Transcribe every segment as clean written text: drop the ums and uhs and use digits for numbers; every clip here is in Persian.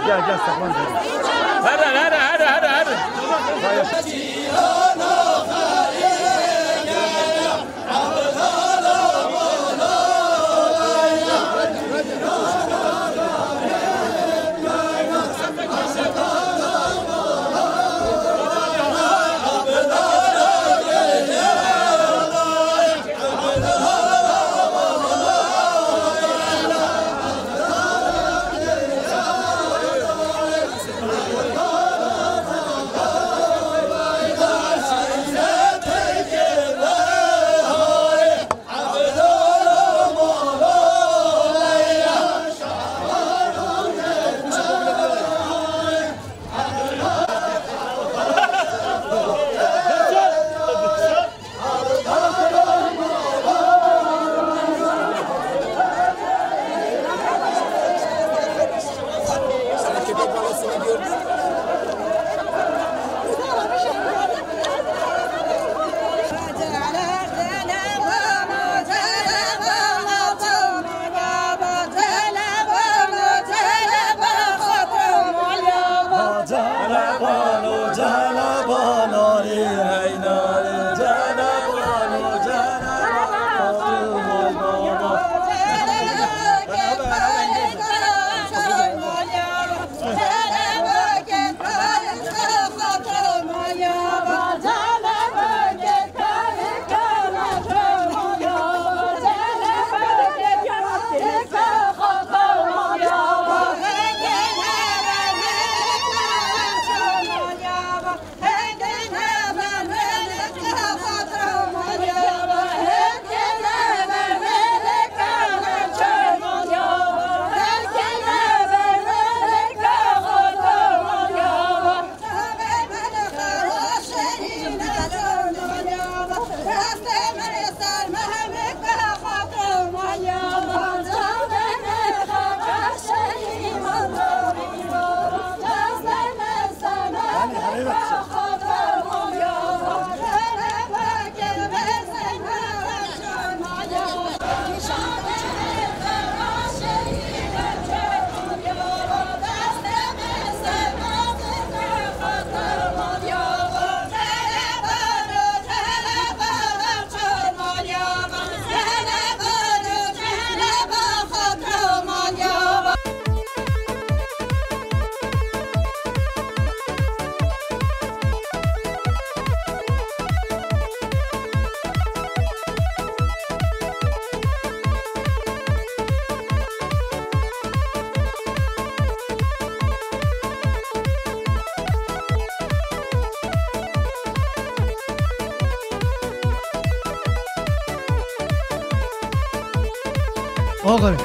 gel gel saklan. Hadi. آقا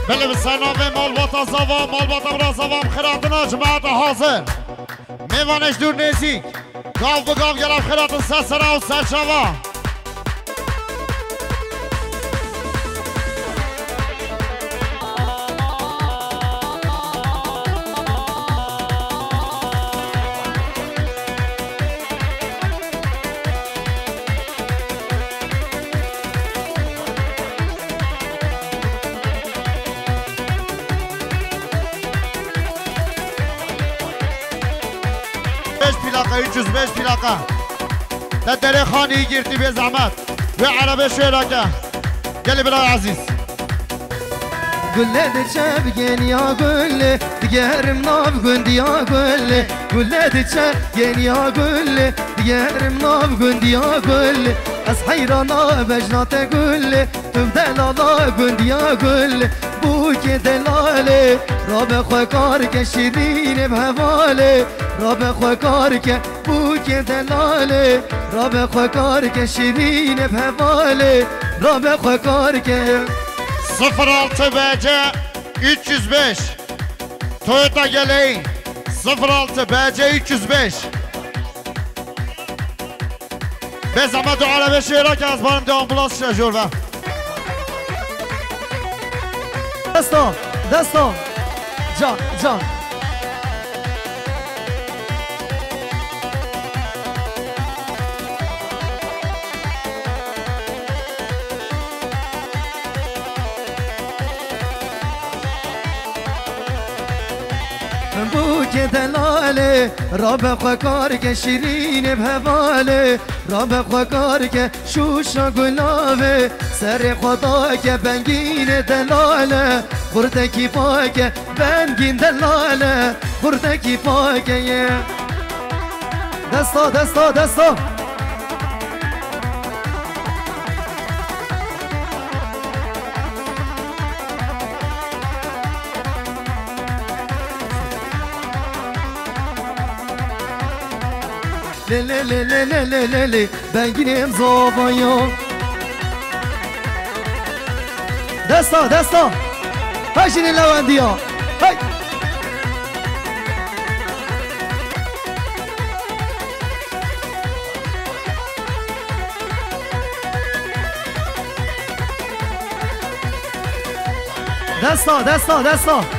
بله بسنامه مالباتا زوام مالباتا برا زوام خیراتنا جماعت حاضر میوانش دور نزیک گاو به گاو گرم خیرات سسرا و سرشوا جزبش پلاقه تدري خاني جرتي بزعمات وعربي شيراكه قال برا عزيز Gülle de çevgen ya gülle Digerim nav gündi ya gülle Gülle de çevgen ya gülle Digerim nav gündi ya gülle Ez hayrana bejnate gülle Tüm delala gündi ya gülle Bu ki delale Rabe khoykar ke şirine bhevale Rabe khoykar ke Bu ki delale Rabe khoykar ke şirine bhevale Rabe khoykar ke 06 BC 305 Toyota Geleğin 06 BC 305 به زحمت عرب شیرا که از بارم آمبولانس شجور و دستان دستان جان جان بو که دلاله راب خوکار که شیرین بهواله راب خوکار که شوشا گلاوه سر خدا که بنگین دلاله خورده کی پاکه بنگین دلاله خورده کی پاکه دستا دستا دستا Le le le le le le le le ben ginem zobaya Desta desta Hay şimdi lavandiya Hay Desta desta desta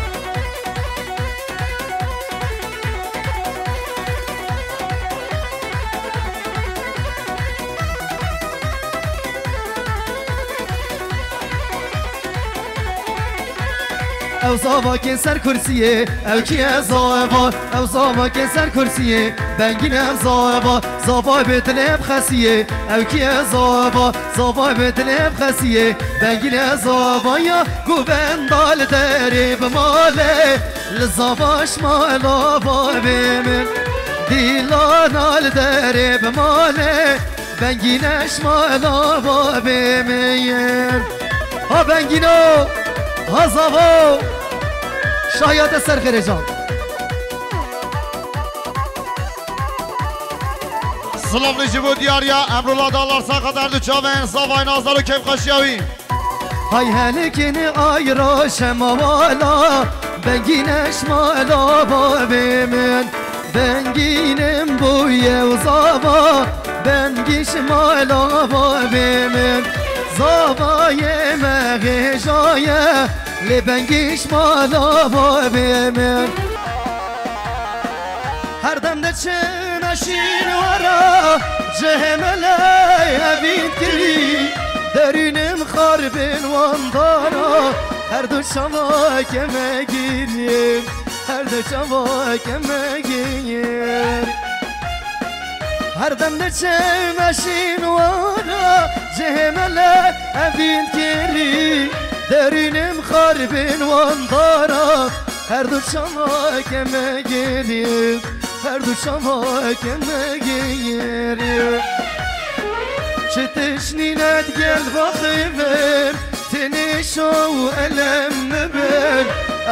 او زاوا که سر کرسیه او کیه زاوا او زاوا که سر کرسیه بنگینم زاوا زاوا به دلم خسیه او کیه زاوا زاوا به دلم خسیه بنگینم زاوا یا گوبندال داری بماله لزاواش مالا بابم دیلانال داری بماله بنگینش مالا بابم ها بنگینو ها زاوا شاید سرخیر جان سلام نجیبو دیاریا امرولا دالار ساقا دردو چاوین زاوای نازدار و کیف خشیاوی های هلکینی آیرا شماوالا بنگینش مالا بابی من بنگینم بویه و زاوا بنگیش مالا بابی من زاوای مغیجایه لبنگیش مالا بابی من هر دم ده چه نشین ورا جهملی ابید کری درینم خاربین واندارا هر دو شما که مگیریم هر دو شما که مگیر هر دم ده چه نشین ورا جهملی ابید کری درینم خاربین واندارا هر دو شما که مگیریم هر دو شما که مگیریم چه تشنینت گل با خیبر تنشا و علم نبر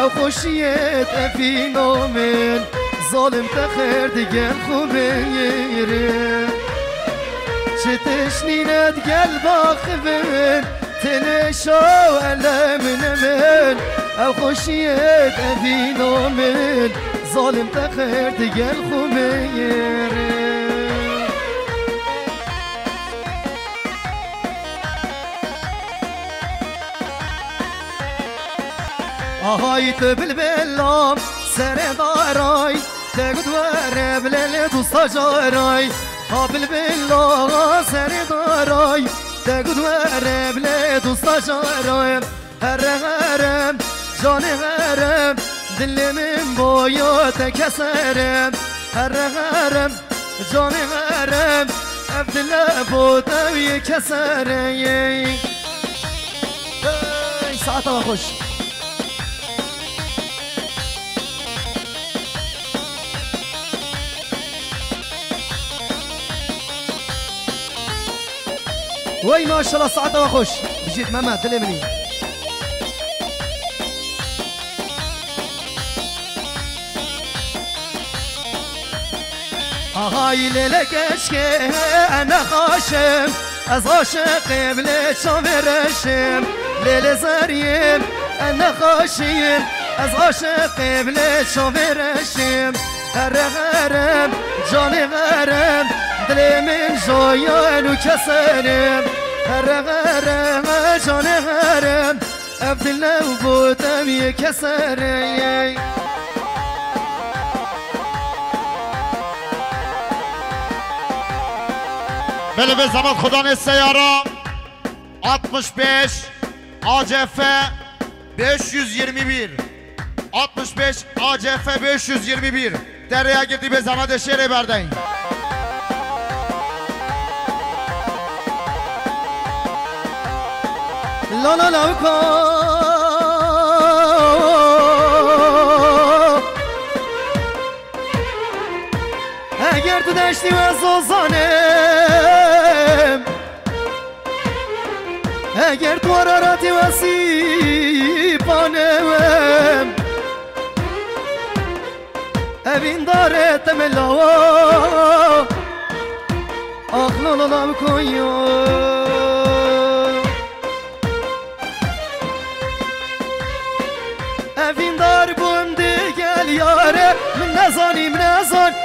او خوشیت افینو من ظالم تخیر دیگر خوبه چه تشنینت گل با خیبر تنشا و علم نبر او خوشیت افینو من ظالم تخیر دیگر خوبه آهای تو بلبلام سر دارای تگود وره بلل دوستا جارای ها بلبلام سر دارای تگود وره بلل دوستا جارای هر غرم جان غرم دل من باید کسرم هر غرم جان غرم عبدالله بودوی کسرم ساعت خوش وي ما شاء الله صعدة وخش بجيت ماما تلمني هاي ليلك اشكي انا خاشم از عاشق بلي شاورشم ليل زريم انا خاشم از عاشق بلي شاورشم غرم جاني غرم دلي من جايان وكسرم غرم جاني غرم ابدل لو بودم يكسرم بله به زمان خدا سیاره 65 ACF 521 65 ACF 521 dereye girdi به زمان شعر بردین لا لا لا کو اگر تو دشتی و زوزانم اگر تو راراتی و سیپانم اوین داره تملا آخ لا لا لا کو دار بوندی گل یاره من نزان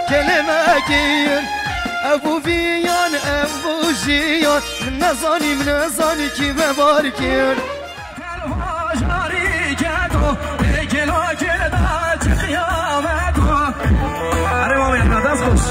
کلمه گیر ابو ویان ابو جیان من نزانی کی ببار گیر جاری گدو گلا گدا چه قیامتو اره مامی دست خوش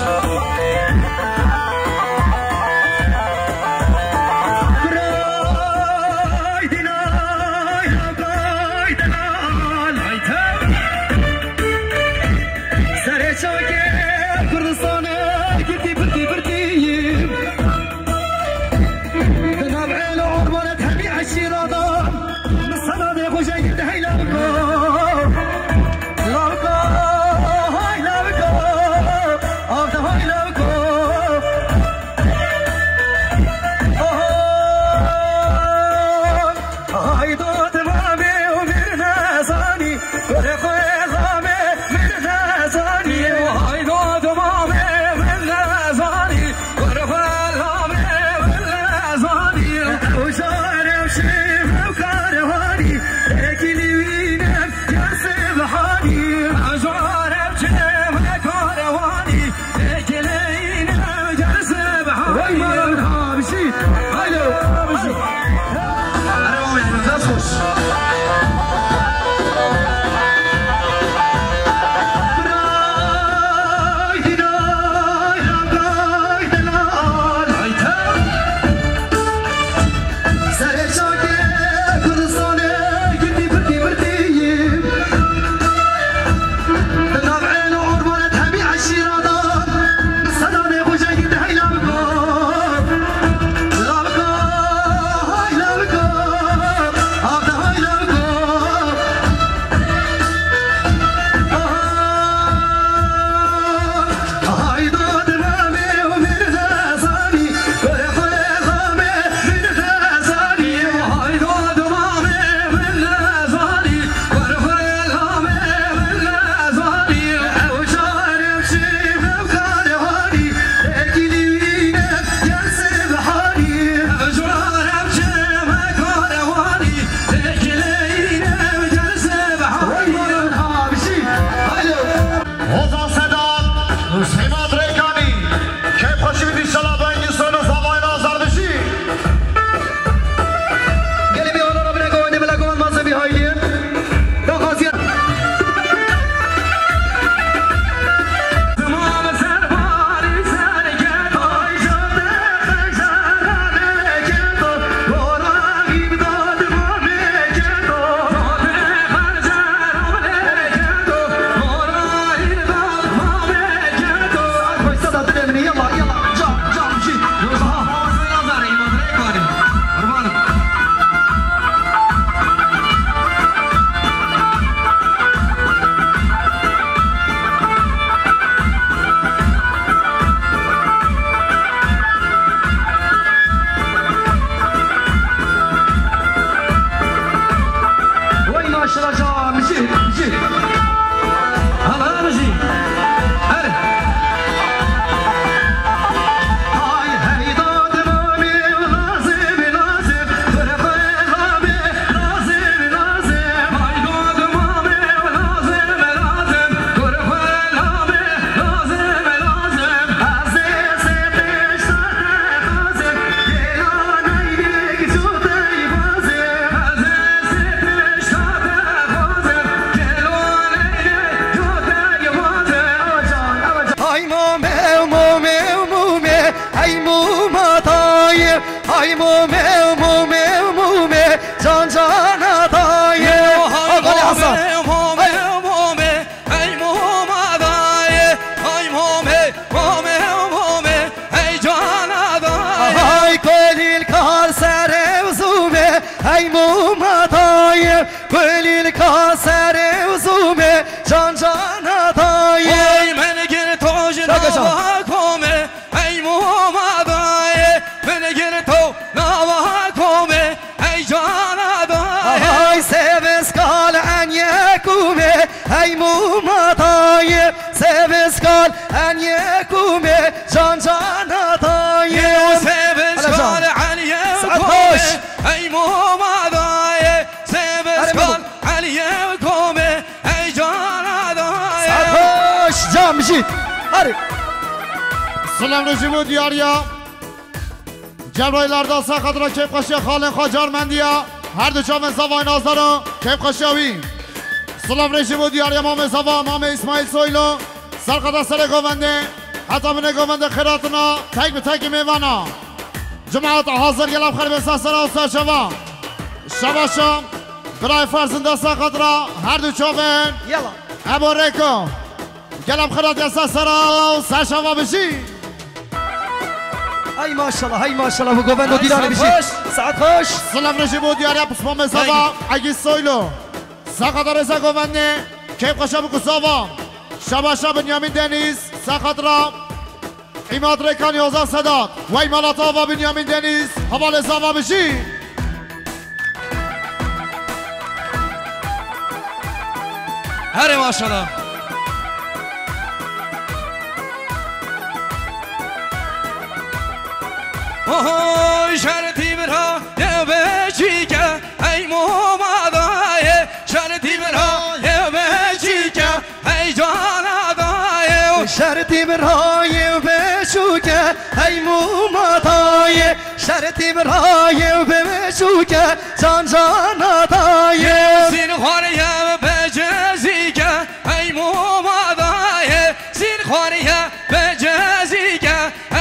سر وزومه جان جان دای ای من گر تو جنوا کومه ای محمد من گر تو نوا کومه ای جان دای ای سبسکال ان یکومه ای محمد سبسکال ان یکومه جان جان دای سبسکال ان یکومه ای محمد سبسکال ان یکومه ای جان دای خوش جام بشید هری سلام رژیم دیاریا جبرایلاردا ساخت را کیف قشی خالن خاجار مندیا هر دو چاون زوای نازدارو کیف قشیوی سلام رژیم دیاریا مام زوا مام اسماعیل سویلو سرقدا سر گوونده حتی من گوونده خیراتنا تک به تک میوانا جماعت حاضر گلم خرب ساسرا و سرشوا شباشم برای فرزنده ساخت را هر دو چاون یلا ابو ریکو گلم خیرات یا ساسرا و سرشوا بشی ای ماشاءالله ای ماشاءالله و گووند و دیرانه بشید ساعت خوش سلام رژیم دیاریا پسمام زوا اگی سویلو ساخت رزا گوونده کیف قشا بکو زوا شباشا بنیامین دنیز ساخت را ایماد ریکانی اوزا صداد و ایمالاتا و بنیامین دنیز حوال زوا بشی هر ماشاءالله اوه شرطی برا یه بچی که ای محمد شرطی برا یه بچی که ای جان دای شرطی برای بشوکه ای موماتای شرطی برای بشوکه جان جان دای سین خوریه بجزی که ای محمد سین خوریه بجزی که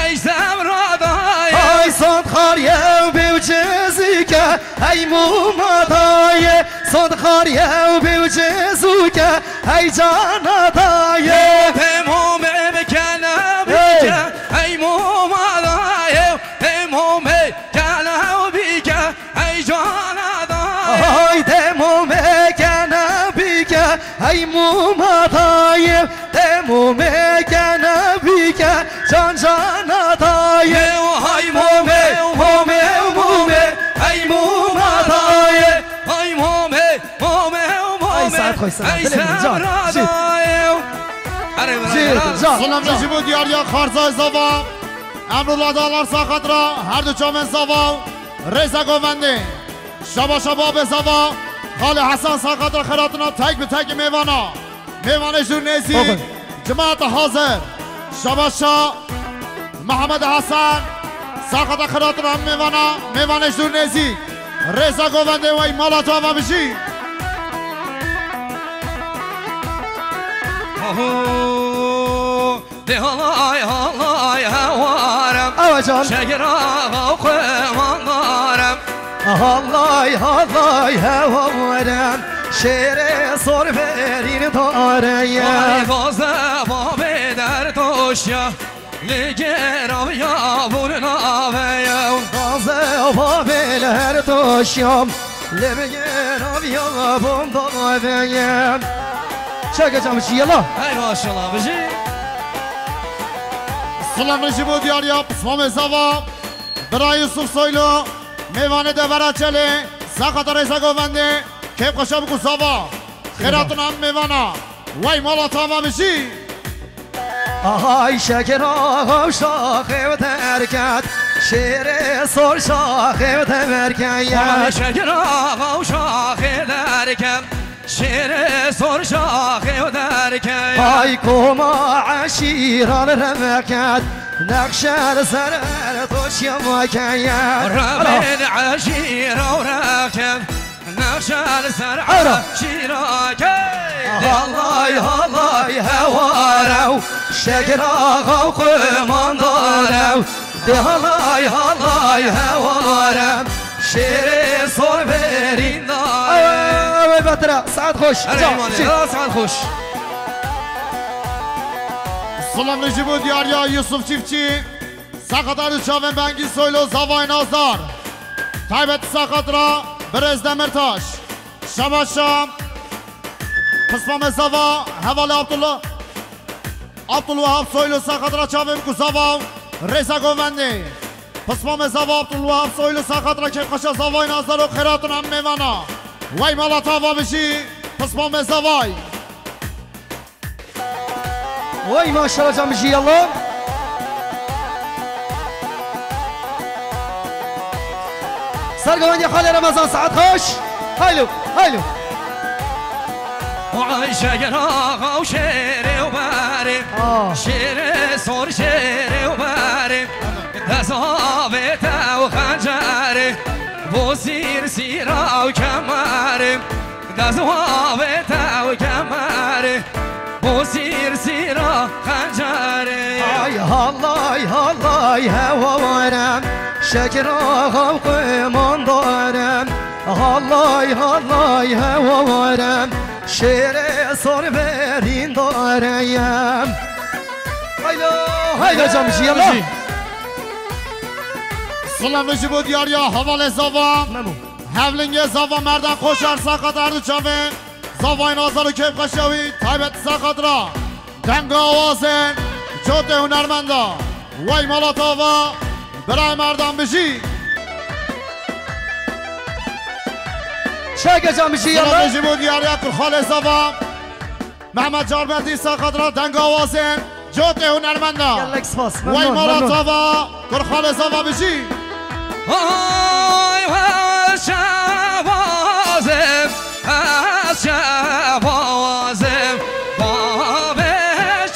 ای زمرادای ای صدخاریه بوجزی که ای موماتای صدخاریه بوجزو که ای جان دای تمام بکنم بیکه ای محمد تمام کنم بیکه ای جان دای ای تمام کنم بیکه ای موماتای تمام کنم بیکه جان جان دای ای مومه مومه مومه ای محمد ای مومه مومه ای ساعت خوش سلام ای دلم جان سلام رژیم دیاریا خارزای زوا امرولا دالار ساخت را هر دو چومن زوا رزا گوونده شبا شبا به زوا خال حسن ساخت را خیراتنا تک به تک میوانا میوان جورنیزی جماعت حاضر شبا شا محمد حسن ساخت خیراتنا هم میوانا میوان جورنیزی رزا گوونده و ایمالا تو هم بشی Dehalay halay havarım Avacan Şeker ağa kıymanlarım Hallay hallay hevarım Şere sor verin tarayım Ay gazı babeder toşya Liger av yavuruna veyim Gazı babeler toşyam Lebeger av yavum davayım Çakacağım işi yala Hey maşallah bizi سلام رژیم دیاریا پسمام زوا برای یوسف سویلو میوانه دورا چله ساخت رزا گوونده کیف قشا بکو زوا خیراتون هم میوانا وای مالا تاما بشی Ay şeker ağam şahı terkat Şere sor şahı terkat Ay şeker ağa uşak ederken Şere sor şah ederken Ay koma aşiran remekat Nakşer serer toş yamaken Rabin aşir avraken Nakşer ser aşiraken Hallay hallay hevarev Şeker ağam kumandarev De hallay hallay hevarev Şere sor verin dayı Ay batırا saat خوش saat خوش سلام رژیم دیاریا یوسف چیفچی ساخت چاون بنگی سویلو زوای نازدار تایبت ساخت را برز دمرتاش شبا شام پسپام زوا حواله عبدالوهاب سویلو ساخدرا چاویم کو زوا رضا گوونده پسپام زوا عبدالوهاب سویلو ساخدرا که قشا زوای نازدار و خیراتون هم میوانا وای مالا تاوا بشی پسپام زوای وای ماشاءالله جان بشی یلا سرگوان یا خاله رمضان ساعت خوش هایلو هایلو وعيشة جراغة وشيري وباري شيري صور شيري وباري دزابته وخنجري بوسير سيرة وكماري دزابته وكماري بوسير سيرة خنجري ay hallay hallay hevarem şekerağa kıymandarem hallay hallay hevarem şere sor verin dareyem haylo haylo camışı yalla سلام بشی بود یاریا حوال زوا حولنگ زوا مردن خوشر ساقت اردو چاوه زوای نازارو کیف قشاوی تایبت ساقت را دنگ آوازن جوت هنرمندا وای مالا تاوا برای مردن بشی شاگه camışı سلام yalla بشی بود یاریا کرخال زوا محمد جاربندی ساقت را دنگ آوازن جوت هنرمندا yalla spas وای مالا تاوا کرخال زوا بشی Ay şevazem, şevazem, babe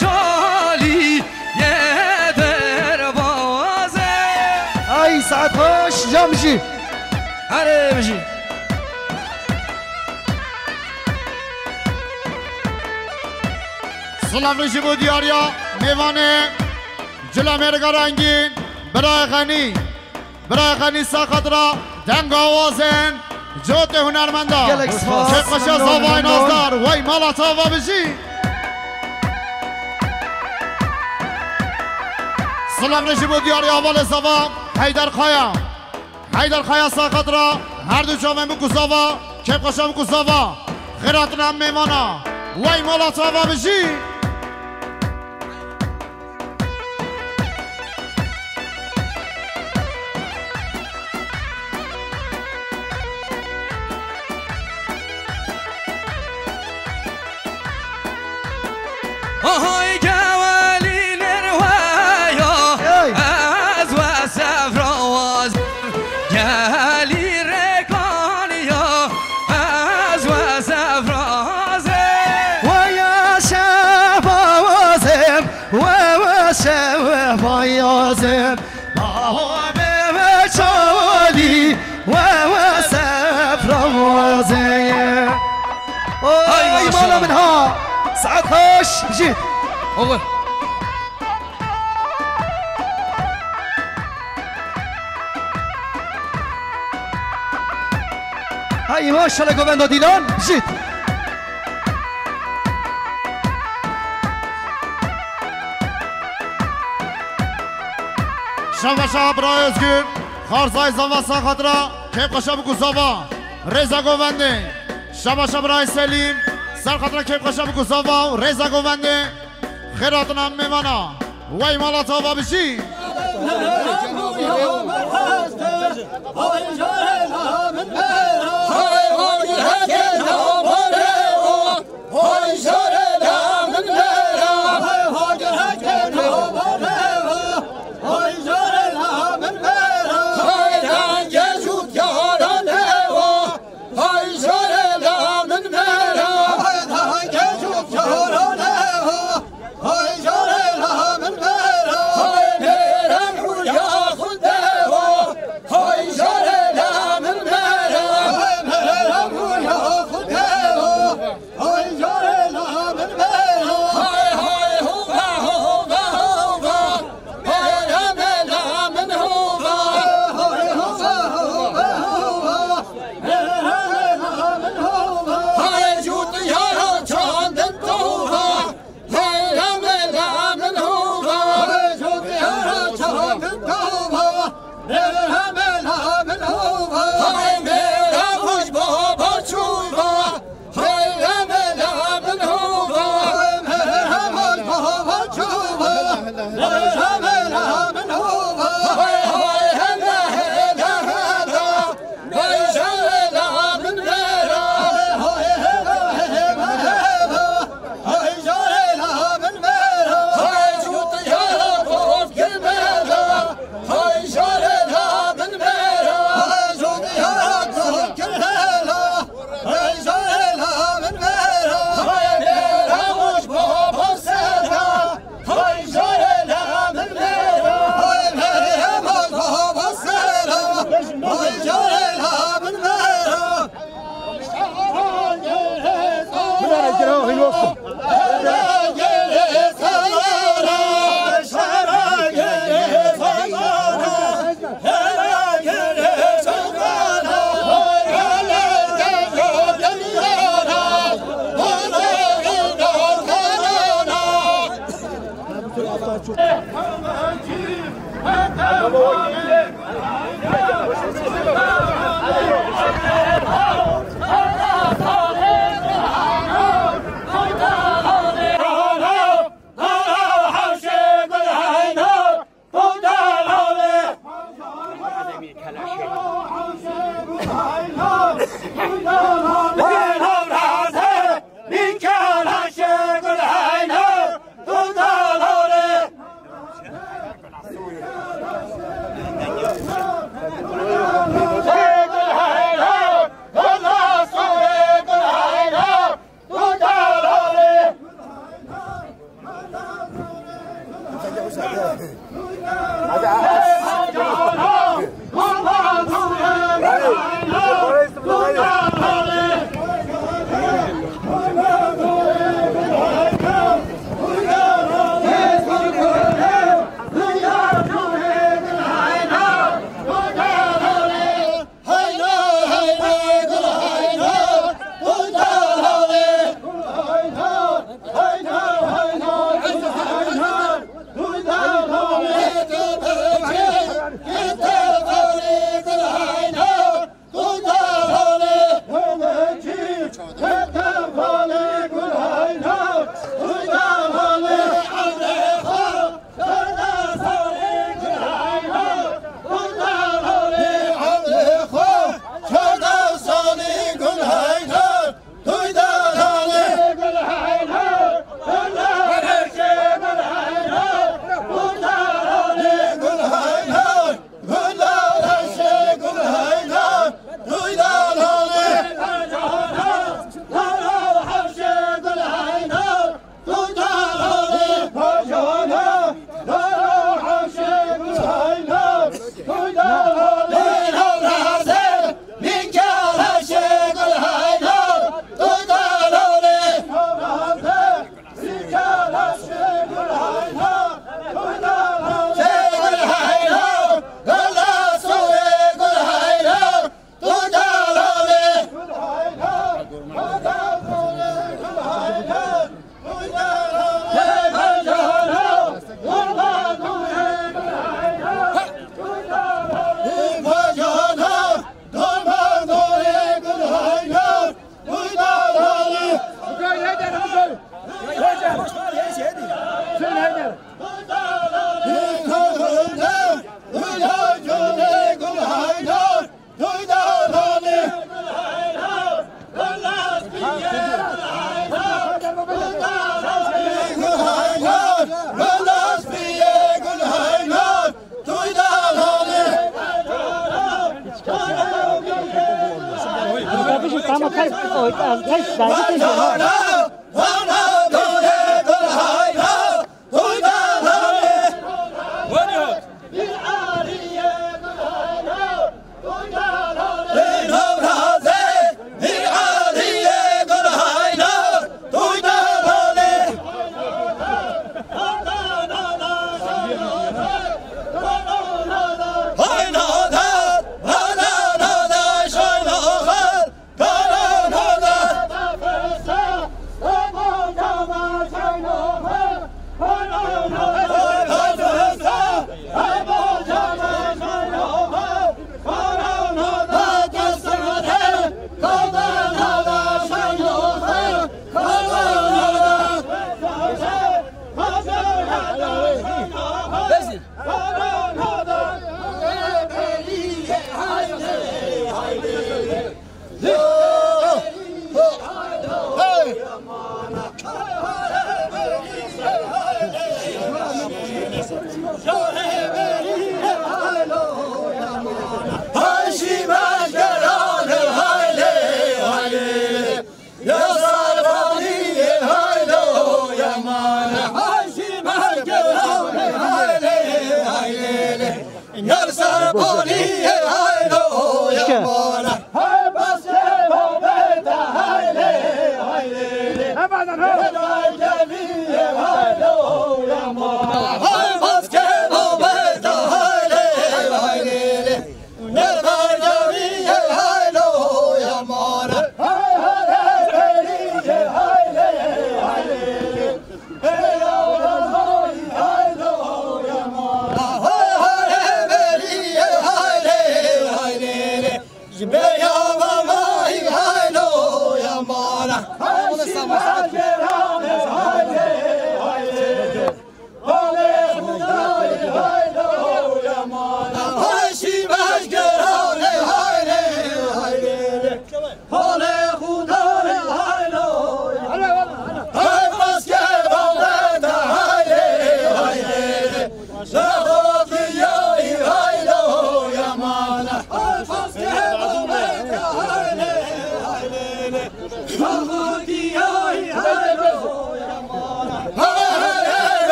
çali yeder bazem. ay saat hoş camışı Hadi bişi. سلام ریشی بود یاریا میوانه جلو مرگا رنگین برای غنی ساخت را دنگ آوازن جوت هنرمندا گلک سپاس. چه قشا زوای نازدار وای مالا تاوا بشی سلام ریشی بود یاری اول زوا حیدر خایا ساخت را هر دو جامعه بکو زوا چه قشا بکو زوا خیراتون هم میمانا وای مالا تاوا بشی Ay gavali nervaya az ve sefraz gali rekaniya az ve sefraz ويا شفاوزم وشفايازم بابا بچالي وسفرازم اي مالا منها سعد خوش جيت olur هاي ما شاء الله گوبندو دیلان جيت شب برای ازگیر خارزای زوا ساخت را کیف قشا بکو زوا رضا گوونده شب برای سلیم سر خاطر کیف قشا بکو زوا رضا گوونده خیراتون هم میمانا وای مالا تاوا بشی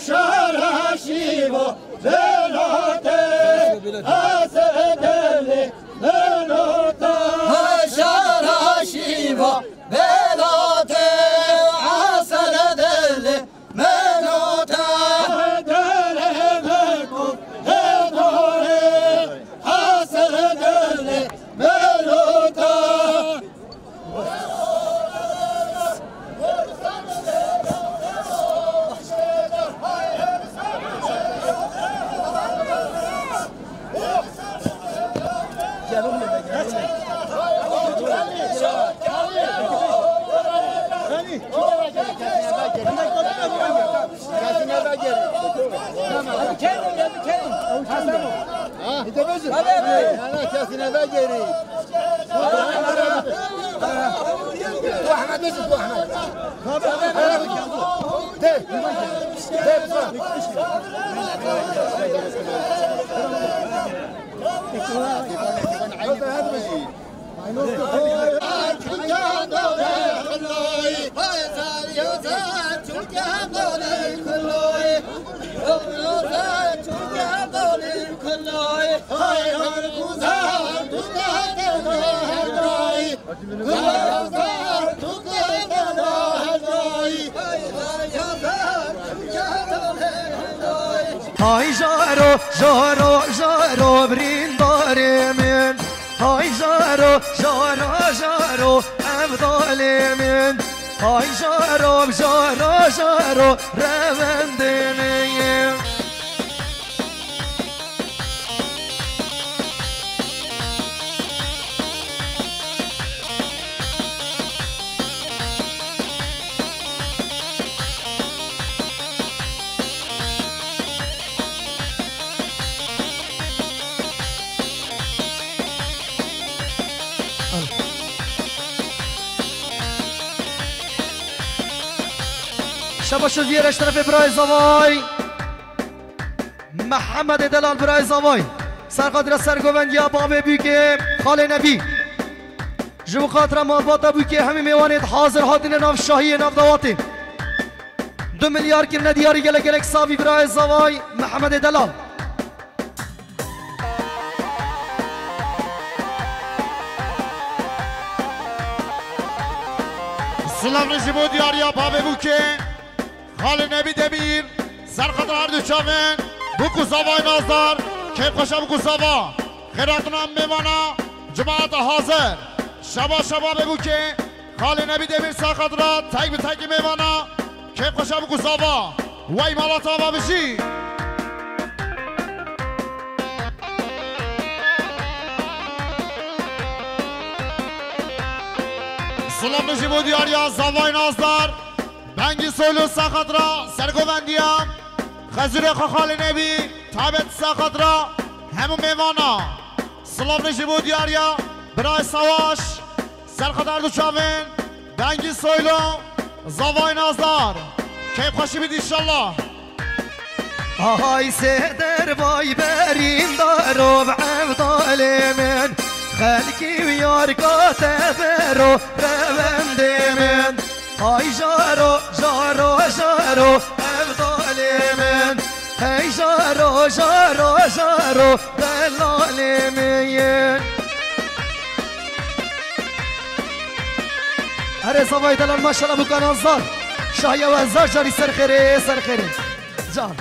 Shut جاسنا باجري واحمد نجد واحمد هاي جارو جارو جارو برينداري من هاي جارو جارو جارو افضل من هاي جارو جارو جارو رفندني شبا شدیر اشترف برای زوای محمد دلال برای زوای سرقادر سرگوند یا باب بیوکه خال نبی جو خاطر مالباتا بیوکه همین میوانید حاضر حاضر ناف شاهی ناف دواتی 2 میلیارد کرنه دیاری گله گلک صافی برای زوای محمد دلال سلام نجیبو دیاریا باب بیوکه خال نبی دبیر سرخطر هر دو چاون بکو زوای نازدار که خوشم بکو زوا خیراتنام میوانا جماعت حاضر شبا شبا بگو که خال نبی دبیر سرخطر تک به تک میوانا که خوشم بکو زوا وای مالا تاوا بشی سلام نجیبو دیاریا زوای نازدار بنگی سولو ساخدرا سرگوندیم خزور خال نبی تابت ساخدرا همو میوانا سلام نجیبو دیاریا برای سواش سرخدر دو چاوین بنگی سولو زوای نازدار کیف خوشی بید انشالله آهای سدر وای بریم دارو بعبدال من خلکی و یارکات برو روند من های جارو جارو جارو افضل من هی جارو جارو جارو دلال من اره صبای دلال ماشالله بکن انزار شاهی و انزار جاری سر خیره سر خیره جان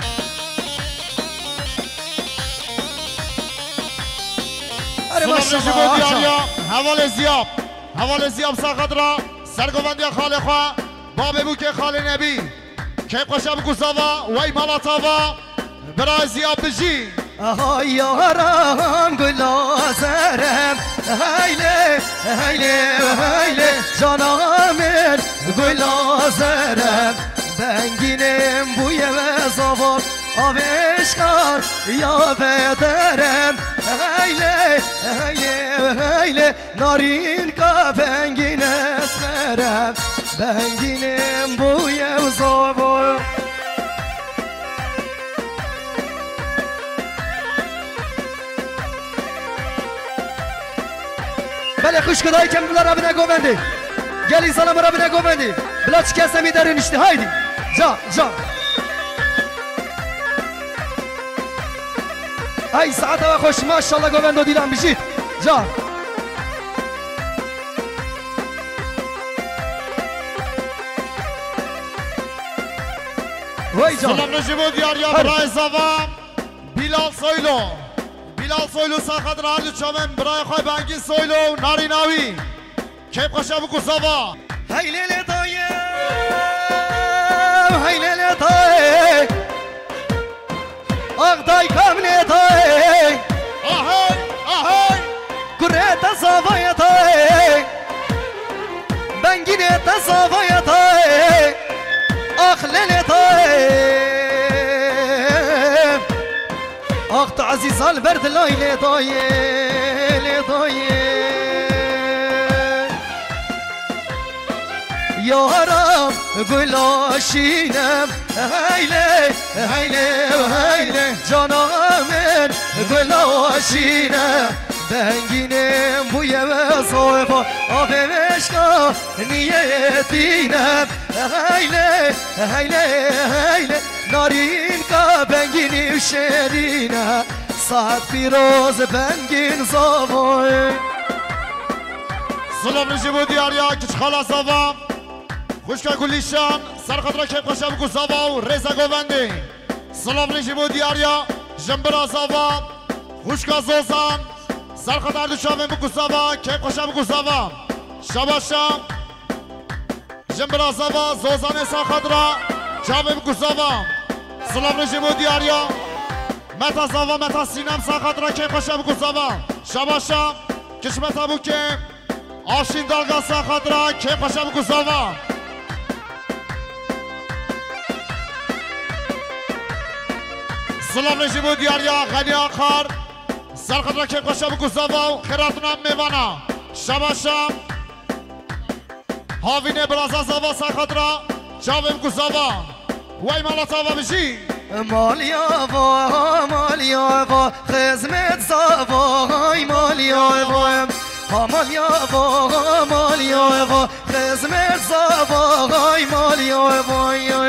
اره ماشالله حوال زیاب ساقت را سرگوندی خال خواه باب بو که خال نبی که قشم گوزاوا وی مالاتاوا برای زیاب بجی آهای یارم گلازرم هیله هیله هیله جانم گلازرم بنگینم بوی وزاوار آبشکار یا بدرم هیله هیله هیله نارین که بنگین اسمرم بنگینم بوی وزاوار بله خوش کدایی کم بلا را بنا گوبندی گلی سلام را بنا گوبندی بلا چی کسا می داری نشتی هایدی جا جا ای ساعت و خوش ماشالله گوبندو دیلان بشید جا وای جا سلام نجیبو دیاریا برای زوام بیلال سویلو ساخت را هر چامن برای خواه بنگی سویلو ناری ناوی که قشه بکو زوا هیله لطایم هیله لطایم اغدای کم لطایم آهی آهی گره تصاویتای بنگین تصاویتای اخللتای اخت عزیز البرد لایلتای یارم گلاشینم هیله هیله هیله جانم گلاشینم بنگینم بوی وصافا آب مشکا نیتینم هیله هیله هیله نارین کا بنگینی و شرینه ساعت فیروز بنگین زاوای سلام نجیب و دیاریا کچ خالا زاوام خوشکا گلیشان سرخط را که خوشم کو زاوا و رزا گوندی سلام نجیب و دیاریا جنبرا زاوام خوشکا زوزان سرخط اردو شامه بکو زاوا که خوشم کو زاوام شباشم جنبرا زاوا زوزان سرخط را شامه بکو زاوام سلام نجیب و دیاریا متا زاوا متا سینم سرخط را که خوشم کو زاوام شباشم کشمتا بو که آشین دالگا سرخط را که خوشم کو زاوام سلام نجیب و دیاریا غنی آخر سرخط را که خوشم کو زاوام خیراتونم میوانا شباشم هاوینه برازا زاوا سرخط را شاوم کو زاوام وای مالا تاوا بشی ماليابا خزمت زاواي ماليابا ماليابا خزمت زاواي ماليابا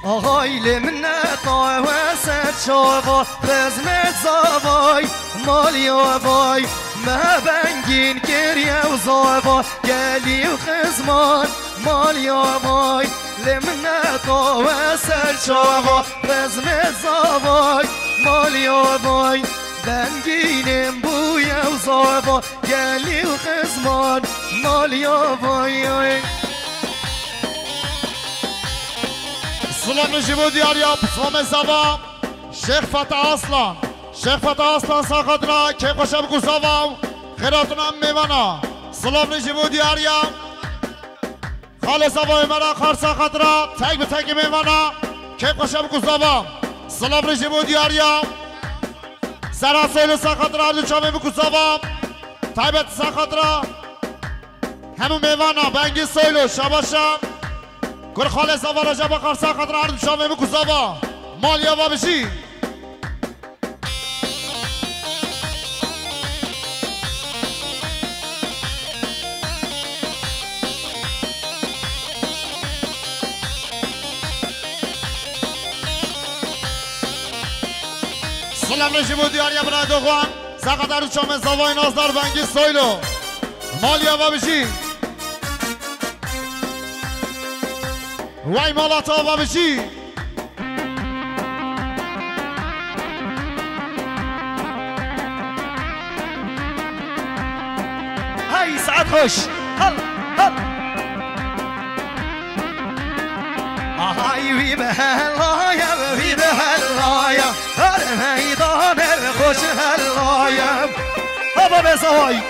آقای منتا و سر شابا خزمت زاوای مالیابای ما بنگین گریه و زاوا گلی و خزمان مالیابای لمنتا و سر شابا خزمت زاوای مالیابای بنگینم بوی و زاوا گلی و خزمان مالیابای سلام نجیب و دیاریا پسوام زاوا شیخ فتح اصلان شیخ فتح اصلان ساخت را که خوشم کو زاوا خیراتونم میوانا سلام نجیب و دیاریا خال زاوا مرا خار ساخت را تک به تک میوانا که خوشم کو زاوا سلام نجیب و دیاریا سرا سیل ساخت را لچامه بکو زاوا تایبت ساخت را همون میوانا بنگی سیلو شباشم گر خال زاوا را جبا خار ساخت را عرض شامه بکو زاوا مالیا با بشی سلام نجیب و دیاریا برای دوغوان ساخت عرض شامه زاوای نازدار بنگی سیلو مالیا با بشی وای مالا تاوا بشی هاي سعد خوش هل هل هاي وي بهلايا وي بهلايا الميدان الخوش هلايا هبا بزواي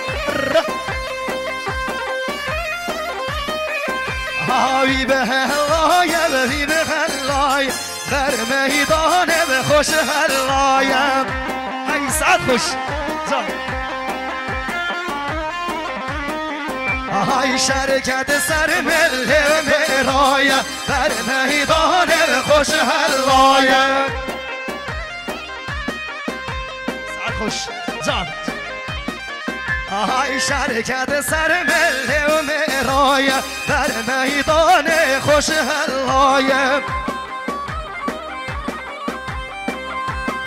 هاوی به هلایم وی به هلایم در میدان به خوش هلایم ای سعد خوش جان ای شرکت سر مله میرایم در میدان به خوش هلایم سعد خوش جان ای شرکت سر مله و میرایم در میدان خوش هلایم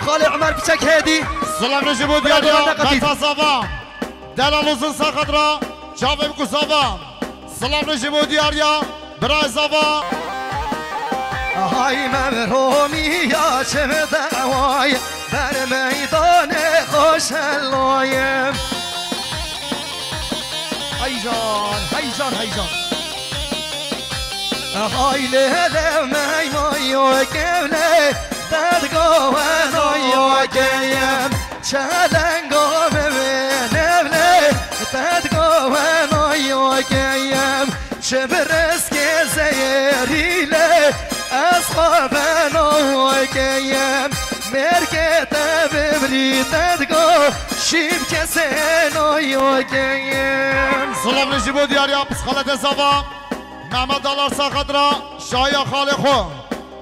خالی عمر بچک هدی سلام نجیب و دیاریا متا زاوا دلال uzun ساخت را جاوه بکو زاوا سلام نجیب و دیاریا برای زاوا ای مبرومی یا چه دعوایم در میدان خوش هلایم هی جان های لیله میمایو کله دادگاه نایو کیم چلنگو ببینه دادگاه نایو کیم چه برس که زیریله از خواب نایو وكيم مركت ببريد تدقو شيب كسين وكيم سلام نجيبو دياريا بس خالد زوا محمد دلار ساقدرا شايا خالقو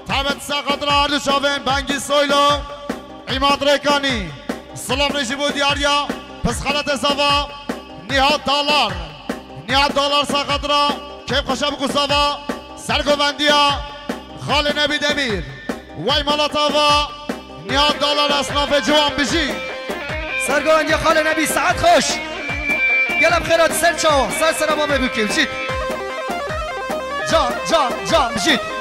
تابت ساقدرا عرض شاوين بنگی سويلو عماد ريكاني سلام نجيبو دياريا بس خالد زوا نهاد دلار ساقدرا كيف خشب قصوا سرگوندیا خال نبی دمیر وی مالاتاوا نهاد دلار اصناف جوان بجی سرگوندیا خال نبی سعد خوش گلم خیرات سر چاوا سر ما ببکیم جید جان بجید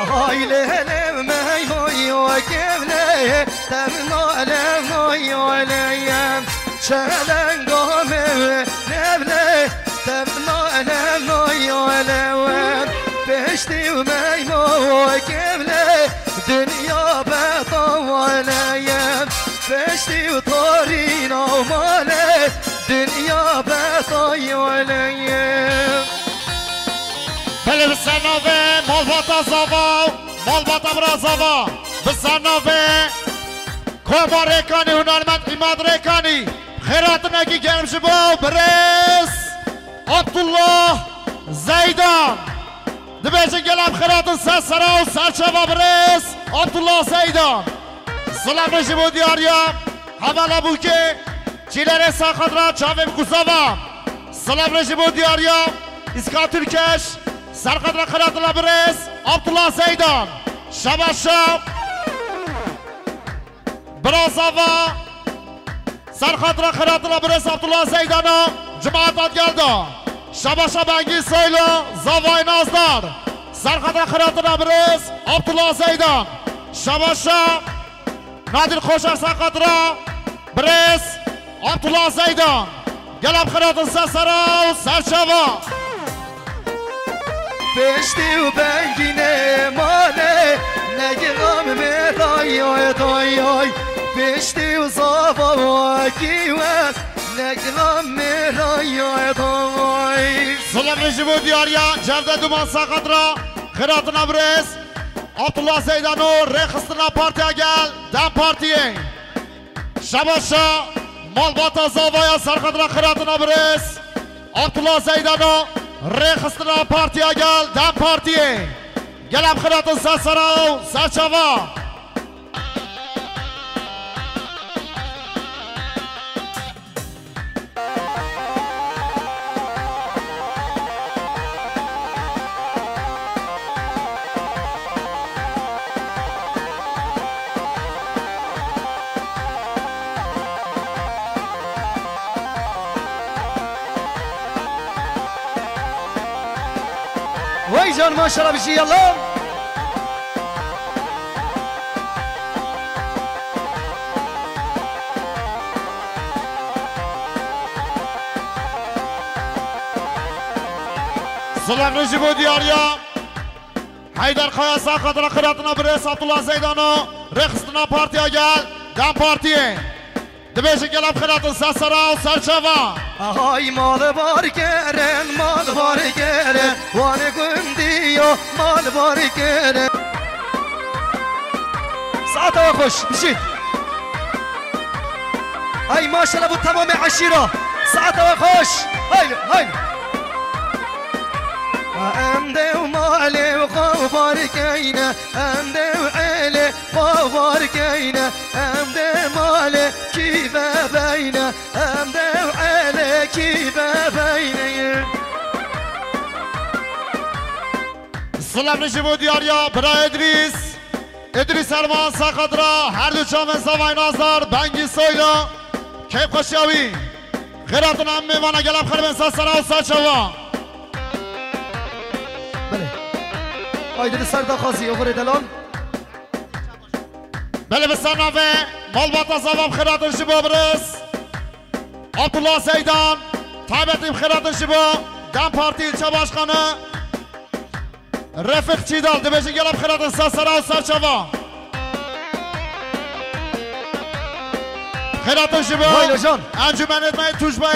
هاي لهلم ماي وكيفله تمنا لماي وليم شلن قومه نبله تمنا لماي وليم بشتي وماي وكيفله دنيا بطوليم بشتي وطارينا وماله دنيا بطوليم بله بسرناوه مالباتا زوا مالباتا برا زوا بسرناوه کوبا ریکانی هنرمند عماد ریکانی خیرات نگی گرم شبو برس عبدالله زیدان دبیجن گلم خیرات سرسرا و سرچوا برس عبدالله زیدان سلام نشبو دیاریا حوالا بو که چیلر ساخد را چاوه بکوزاوا سلام نشبو دیاریا اسکا ترکش سرقدر خیرات لبرس عبدالله زیدان شباشا برازاوا سرقدر خیرات لبرس عبدالله زیدان جماعت آدگردا شباشا بنگی سویلو زوای نازدار سرقدر خیرات لبرس عبدالله زیدان شباشا نادر خوشر سرقدر برس عبدالله زیدان گلم خیرات سرسرا و سرچوا بشتی و بنگینه مانه نگیرم میرای دایای بشتی و زاوا و گیوز نگیرم میرای دای سلام نجیبو دیاریا جرده دومان ساقت را خیرات نبرس عبدالله زیدانو رخصتنا پارتی اگل دم پارتیه شباشا مالباتا زاوaya سرقت را خیرات نبرس عبدالله زیدانو رخصتنا پارتی اگل دم پارتیه گلم خیرات سرسرا و سرچوا وای جان ماشاءالله بشی یلا سلام نجیبو دیاریا حیدر خوایا ساقت را خیراتنا برس عبدالله زیدانو رخصتنا پارتی اگل دم پارتیه دبیش گلم خیرات سرسرا و سرچوا آهای مال بار گرن مال بار گرن وان گندی و مال بار گرن ساعت و خوش بشید ای ماشاءالله بود تمام عشیره ساعت و خوش های امده و مالی و خوبار گینه امده و علی خوبار گینه امده مالی کی بینه امده و علی کی بینه سلام نجیبو دیاریا برای ادریس ارمان ساقت را هر دو چامن زوای نازدار بنگی سویلا کیف خوشیاوی خیراتون هم میوانه گلم خربن سرسرا و سرچوا بله آیدن سردا خازی اوور دلان بله بسرنامه مالباتا زوام خیراتون شبا برس عبدالله زیدان تایبتیم خیراتون شبا دم پارتی ilçe başkanı Refik Çiğdal Dibeşin gelip خیراتون سرسرا و سرچوا خیراتون شبا انجمن ادمای توشبای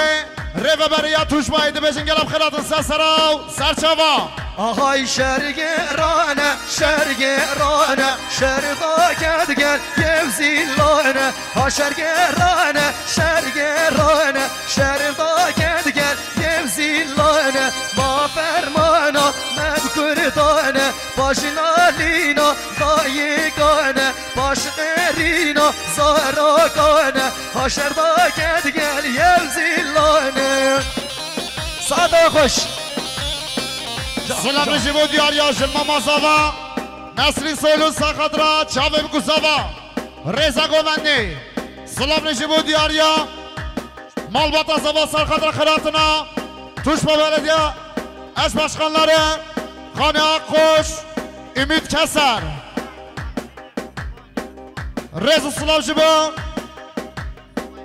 ریو بریا توشبای Dibeşin gelip خیراتون سرسرا و سرچوا آهای شرگرانه شرگرانه شردا کد گل یوزیلانه ها شرگرانه شرگرانه شردا کد گل یوزیلانه ما فرمانا مذکردانه باشنا لینا دایگانه باش غرینا زاراگانه ها شردا کد گل یوزیلانه ساده خوش سلام نجیبو دیاریا جلما مازاوا نصری سویلو ساقدرا چاوه بگوزاوا رزا گومنی سلام نجیبو دیاریا مالبات زاوا ساقدرا خیراتنا توشما بلدیه اش başkanları خانه آقوش ümit keser رزا سلام جیبو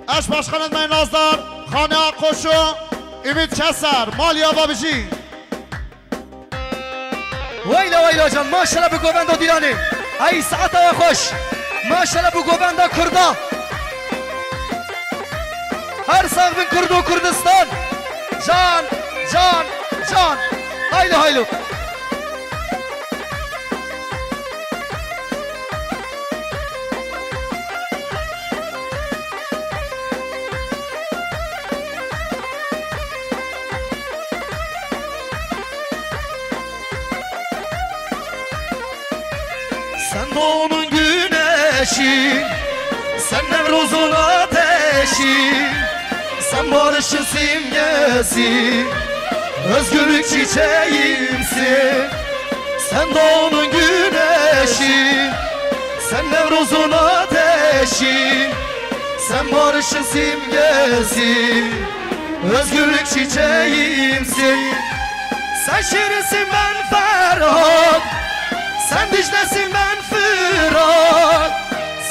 اش başkan etmeyin nazdar خانه آقوشو ümit keser مالیا بابجی ویلا ویلا جان ماشاءالله به گوبندا دیلانی ای ساعت خوش ماشاءالله به گوبندا کردا هر ساق من کرد و کردستان جان جان جان هایلو هایلو Sen doğumun güneşi, sen Nevruz'un ateşi, sen barışın simgesi, özgürlük çiçeğimsin. Sen doğumun güneşi, sen Nevruz'un ateşi, sen barışın simgesi, özgürlük çiçeğimsin. Sen şirinsin ben Ferhat, sen Dicle'sin ben Fırat,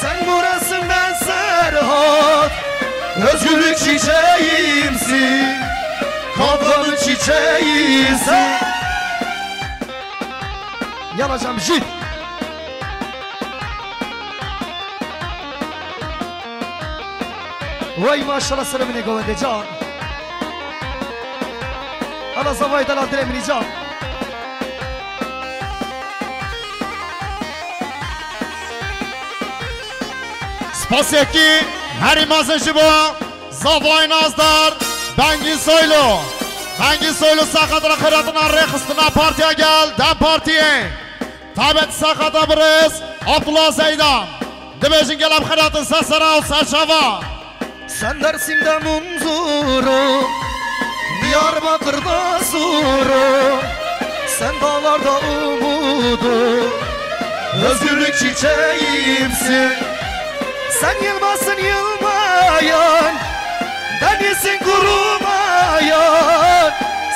sen Murat'sın ben Serhat. Özgürlük çiçeğimsin, kavganın çiçeğisin. Yanacağım jit. Vay maşallah sırrımını govende can. Allah zavayı da ladremini can. Spasiyeki Heri Mazıcıbo Zavay Nazdar Bengin Soylu Bengin Soylu Sakadra Kıratına Rekistına partiye gel Dem partiye Tabet Sakada Briz Abdullah Zeydan Dibejin gelem Kıratın Sesara o Serşava Sen Dersim'de Munzuru Diyarbakır'da Zuru Sen dağlarda umudu Özgürlük çiçeğimsin. Sen yılmazsın yılmayan, denizsin kurumayan.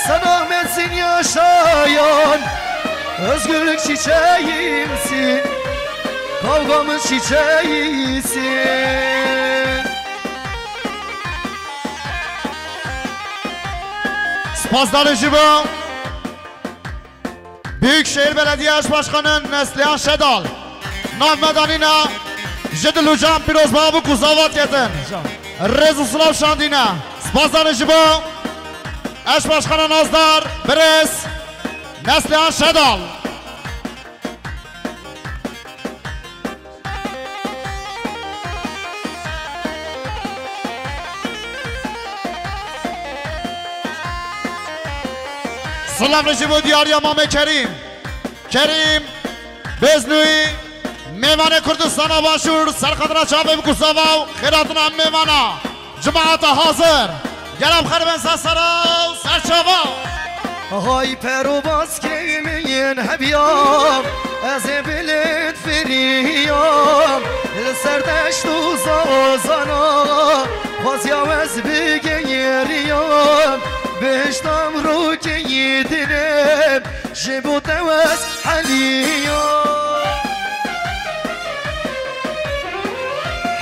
Sen Ahmet'sin yaşayan, özgürlük çiçeğimsin, kavgamın çiçeğisin. Spazları Jibo Büyükşehir Belediye Eş Başkanı Neslihan Şedal Navmedanina Jedilucan Piroz Babu Kuzavat Yetin Rezuslav Şandina Spazları Jibo Eş Başkanı Nazdar Brez Neslihan Şedal Selam Rejibu Diyar Yamame Kerim Kerim Beznui Meyvane Kürdistan'a başvur Serkadına Çabim Kusavav Khiratına Meyvana Cemaata hazır Gelem Kharben Sassarav Serçavav Hay perubaz kimin hebiyam Ez bilet firiyam Serdeş tuza ozana Vaziyavez bigeyiriyam Beştam ruki yedinim Jibu tevez haliyam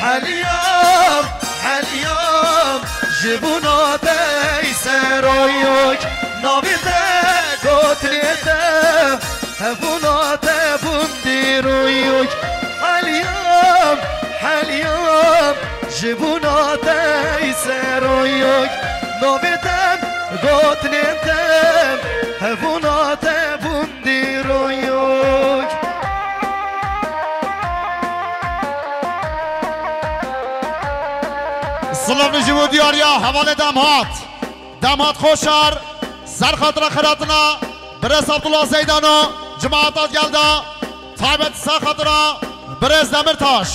Haliyam Haliyam Jibuna teyseroyuk Navide kotlete Hevuna tebundiruyuk Haliyam Haliyam Jibuna teyseroyuk Novidem gotnetem Hevuna tebundiruyuk دیاریا حوال دمهات خوشار سر خاطر خیراتنا برس عبدالله زیدانو جماعتات geldi تایبت سر خاطر برس دمرتاش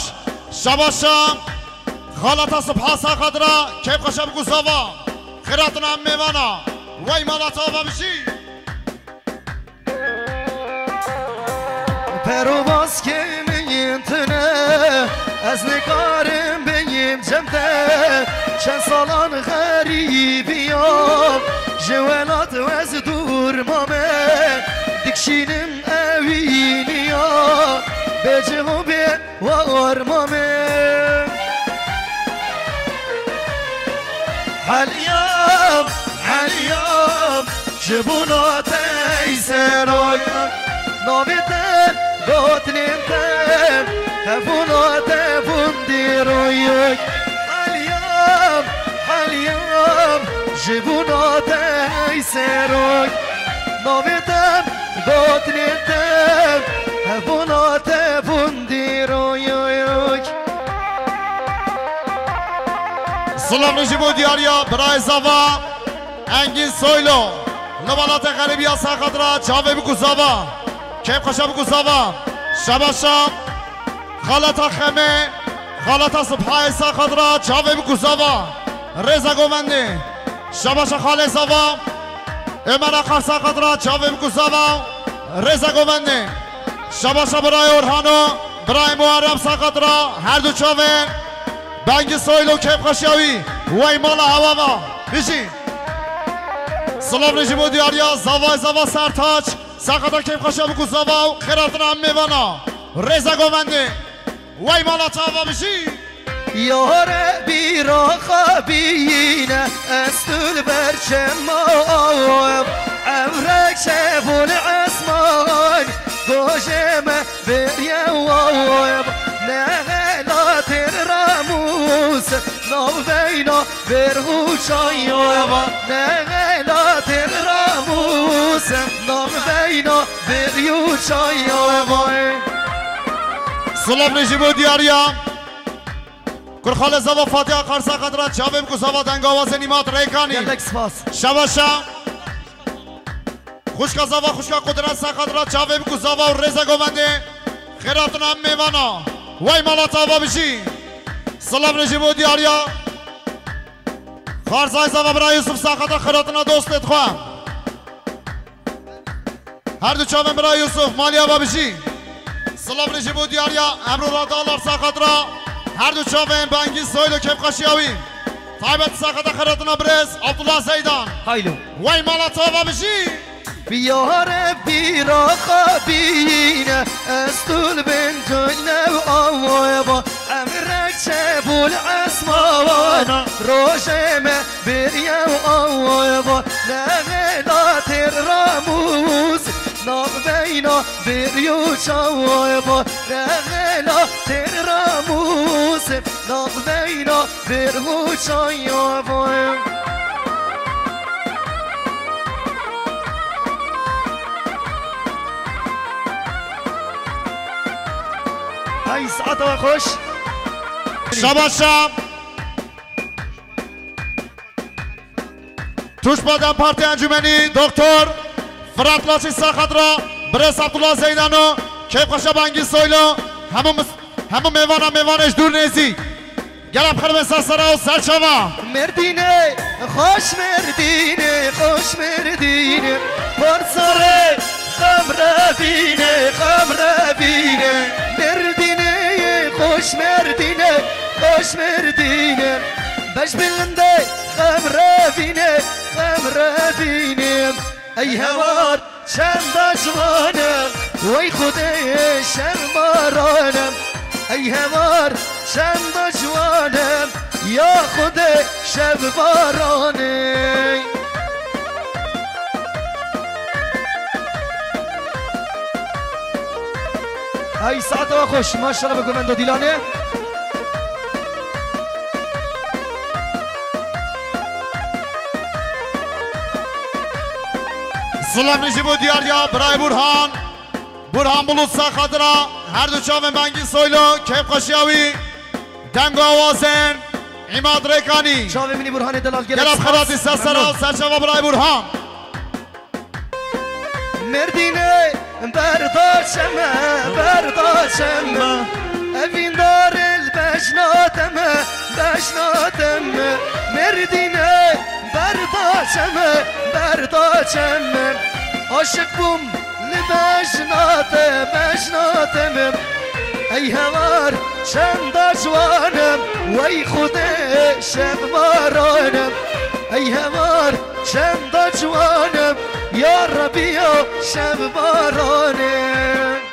شباشم خالتا صبحا سر خاطر کیف خشب گوزاوا خیراتنا هم میوانا وی مالاتا و بشی پرواز که میتونه از نگارم بیم جمده چند سالان غریبیام جوالات و از دور مامه دکشینم اوینیا به جهوبه و آرمامه حاليام جبونات يسرويا نوبتن دوتنينتن هفونات فنديرويا حاليام جبونات يسرويا نوبتن دوتنينتن هفونات فنديرويا سلام نجیبو دیاریا برای زوا انگین سویلو لبالات غریبی ها ساقدرا جاوه بگو زوا کیف خوشه بگو زوا شباشا خالتا خمه خالتا صبحای ساقدرا جاوه بگو زوا رزا گومنده شباشا خاله زوا امر اخر ساقدرا جاوه بگو زوا رزا گومنده شباشا برای اورهانو برای محرم ساقدرا هر دو چاوه بنگ سویلو کیف خشیاوی وی مالا هوا بشین سلام نجیبو دیاریا زوا سرتاج ساقتا کیف خشیاوی کو زوا خیراتنا هم میوانا رزا گوونده وی مالا تاوا بشین یاره بیرا خبینه استول برچم آوام عمرک شبول اسمان گوشم بریم آوام نهلا تراموس نو بینا برهوشای آوام نهلا تراموس نو بینا بریوشای آوام سلام نجیبو دیاریا کرخال زوا فاتحه قرصا قدرت جاویم کو زوا دنگ آواز نیمات ریکانی شباشا خوشکا زوا خوشکا قدرت سا قدرت جاویم کو زوا و رزا گوونده خیراتنا هم میوانا وی مالا تابا بشی سلام نجیبو دیاریا خارزای زوا برای یوسف سا قدرت خیراتنا دوستت خواه هر دو چاویم برای یوسف مالیا با بشی سلام نجیبو دیاریا امرو را دالار سا قدرت هر دو چاوین بانگی سویل و کیف خشیاوی تایبت ساقت خیراتنا برز عبدالله زیدان هایلو وی مالا تاوا بشی بیاره بیرا خبینه استول بن جنه و آوابا امرک چبول اسمان روشمه بریم آوابا نغلا تر راموس ناب بینا بریو چاوابا نغلا تر راموس ناب بینا برهو چاوابا های ساعت و خوش شباشم توش بادم پارتی انجمنی دکتر فرات لاچی ساخت را برس عبدالله زیدانو کیف خوشه بانگی سویلو همه میوانش دور نیزی گلب خرم سرسره و سرچوا مردینه خوش مردینه پرساره خم ربینه مردینه خوش مردینه بش بلنده خم ربینه ای هوار چند دشمانم وی خوده شرمارانم ای هوار چند دشمانم یا خود شب بارانه ای ساعت و خوش ماشاءالله بگو من دو دیلانه سلام نجیبو دیاریا برای برهان بلوت ساخدرا هر دو چاوین بانگی سویلو کیف خشیاوی دنگ آوازن عماد ريكاني شاوي مني برهان دلال قلب خراطي سسرا وسرشوا براي برهان مردينه برداشم evin dar el beşnatem merdine berdaçem aşık bum li beşnatem ey hevar şenda jwanem vey xude şeb baranım ey hevar şenda jwanem ya Rabbi ya şeb baranım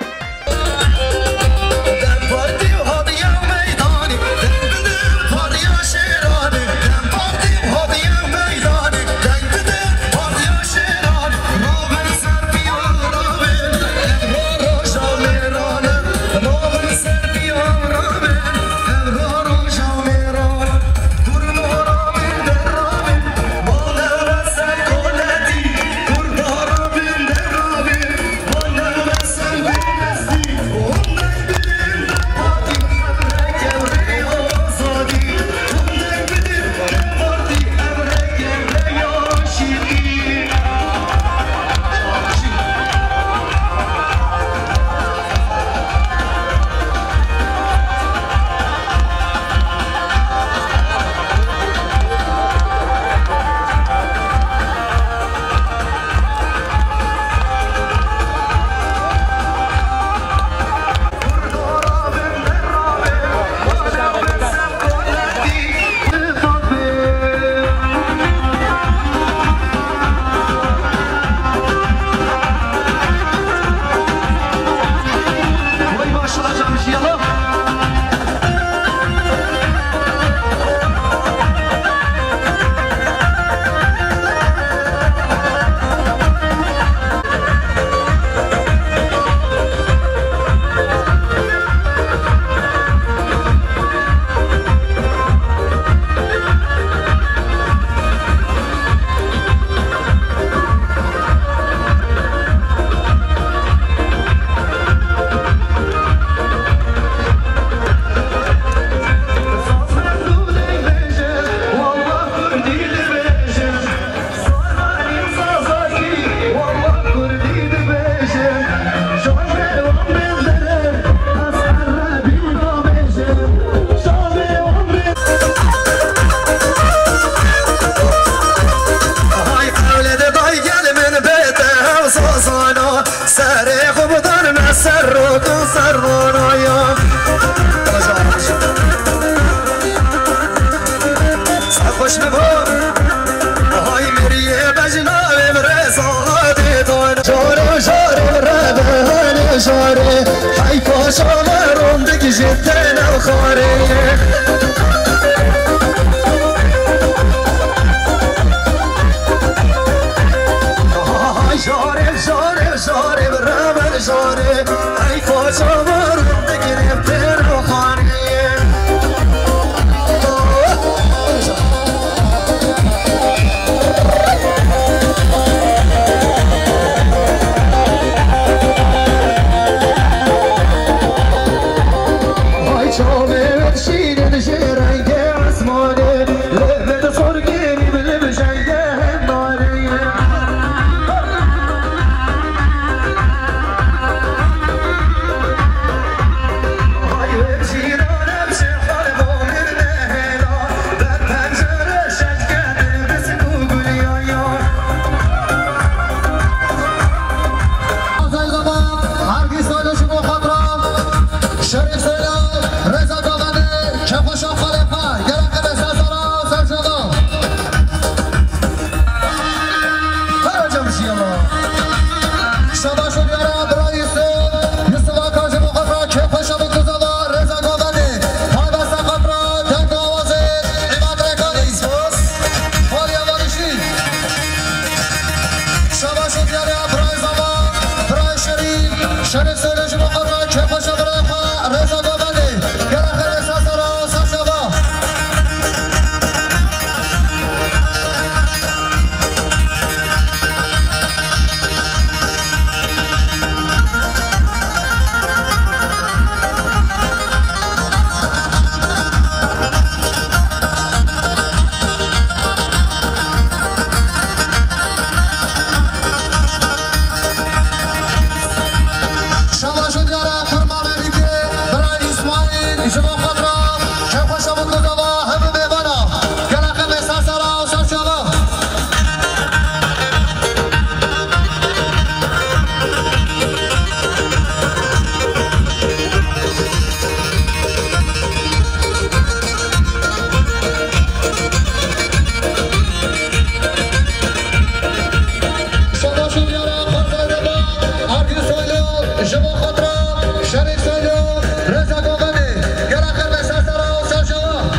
جبو خطرة شريف سولو رزا قوغاني قال آخر مساسرة وسال جواب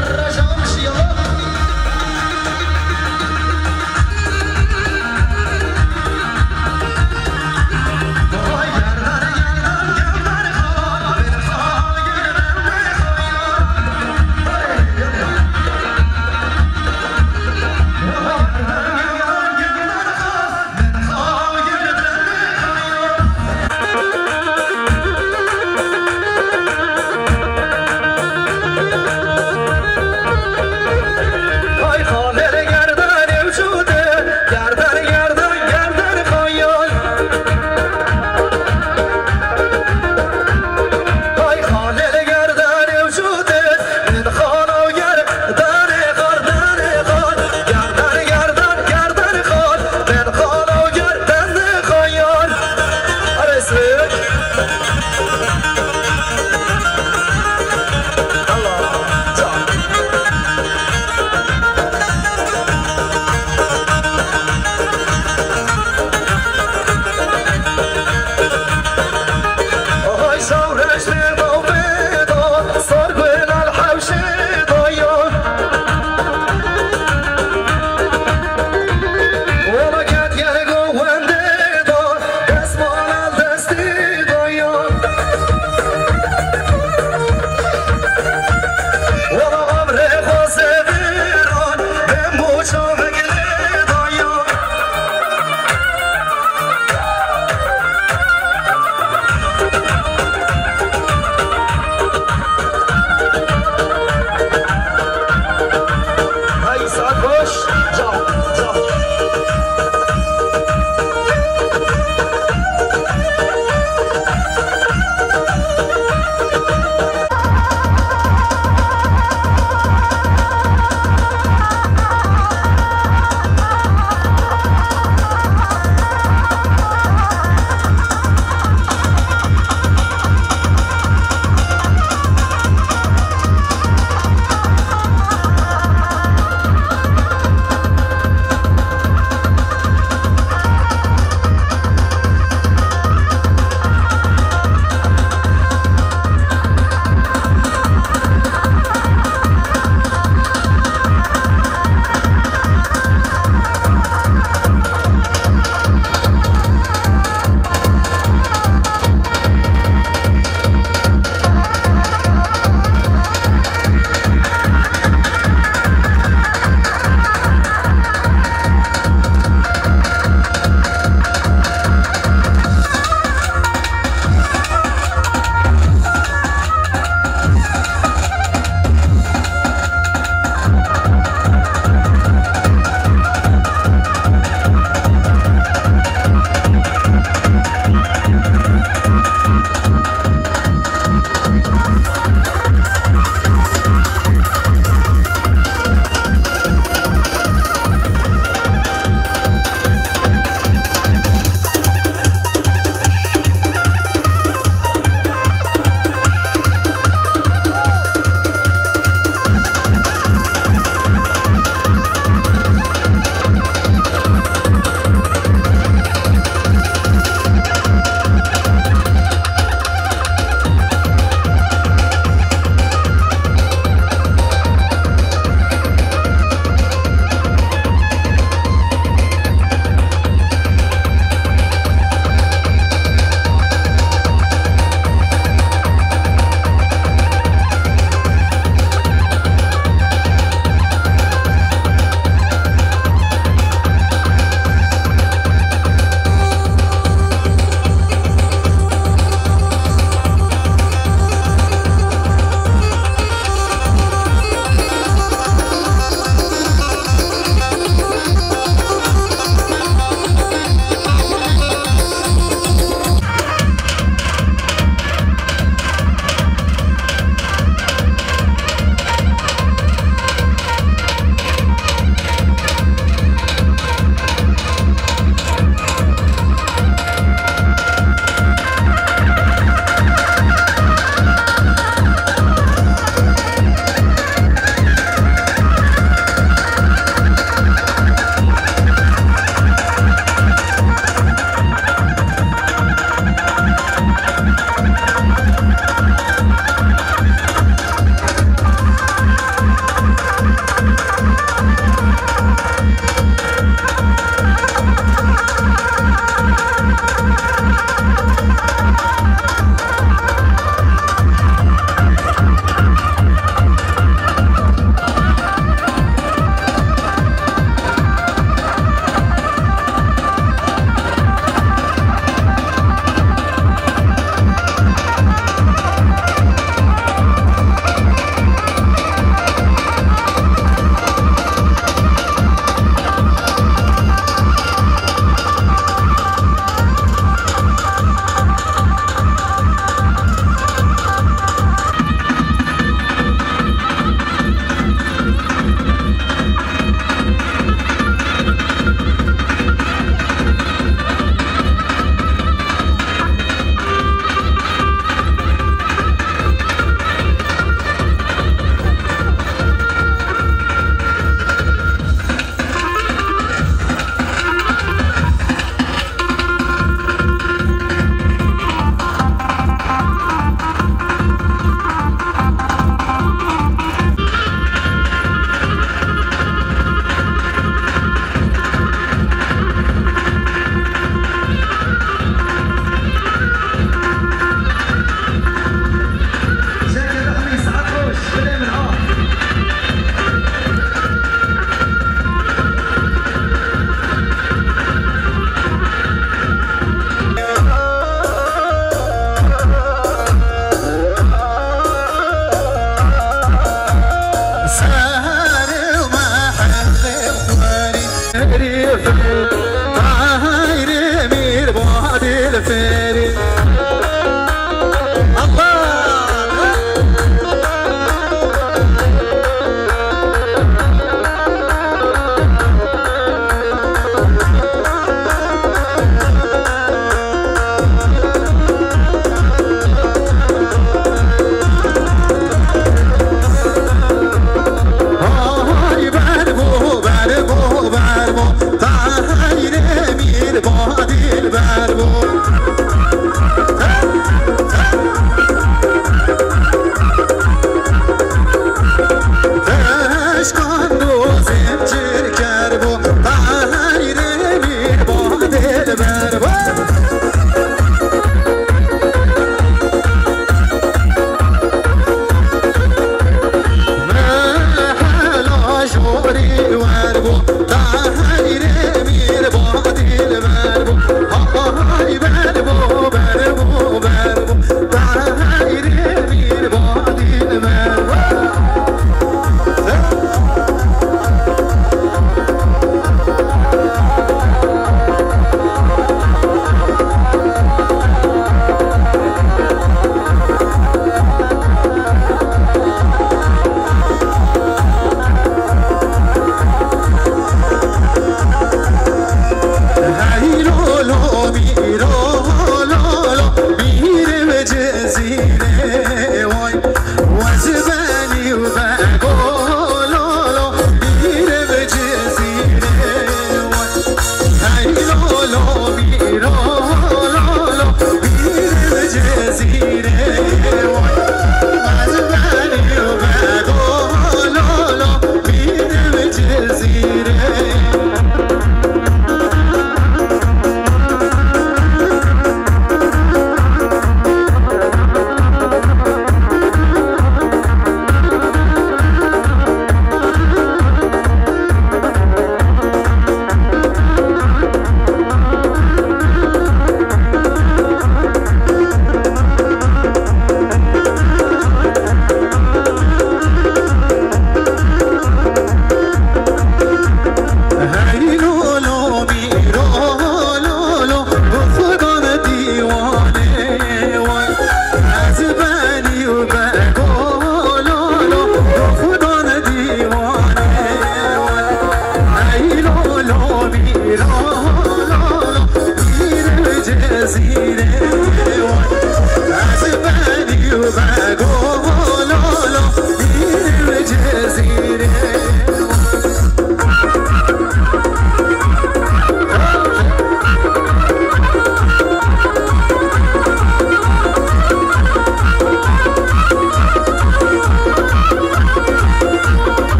الرجاء مشي يلا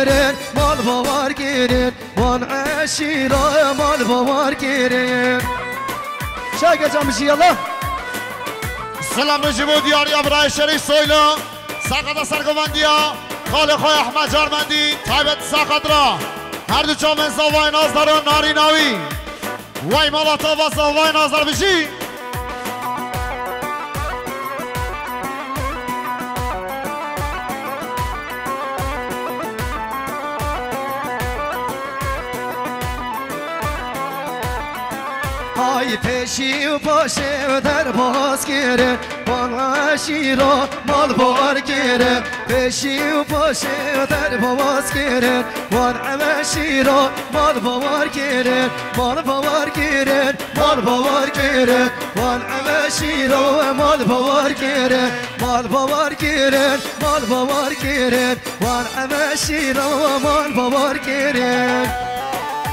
گیرن مال باور گیرن وان عشیره مال باور گیرن شاگه جامشی یالا سلام نجیبو دیاریا برای شریف سویلو ساقط سرگوندیا خاله خواه احمد جارمندی تایبت ساقط را هر دو چامن زوای نازدار و ناری ناوی وای مالاتا و زوای نازدار بشی های پیشی و پاشه و در باز گیره وان شیرا مال بار گیره پیشی و پاشه و در باز گیره وان شیرا مال بار گیره مال بار گیره مال بار گیره وان شیرا مال بار گیره مال بار گیره مال بار گیره وان شیرا مال بار گیره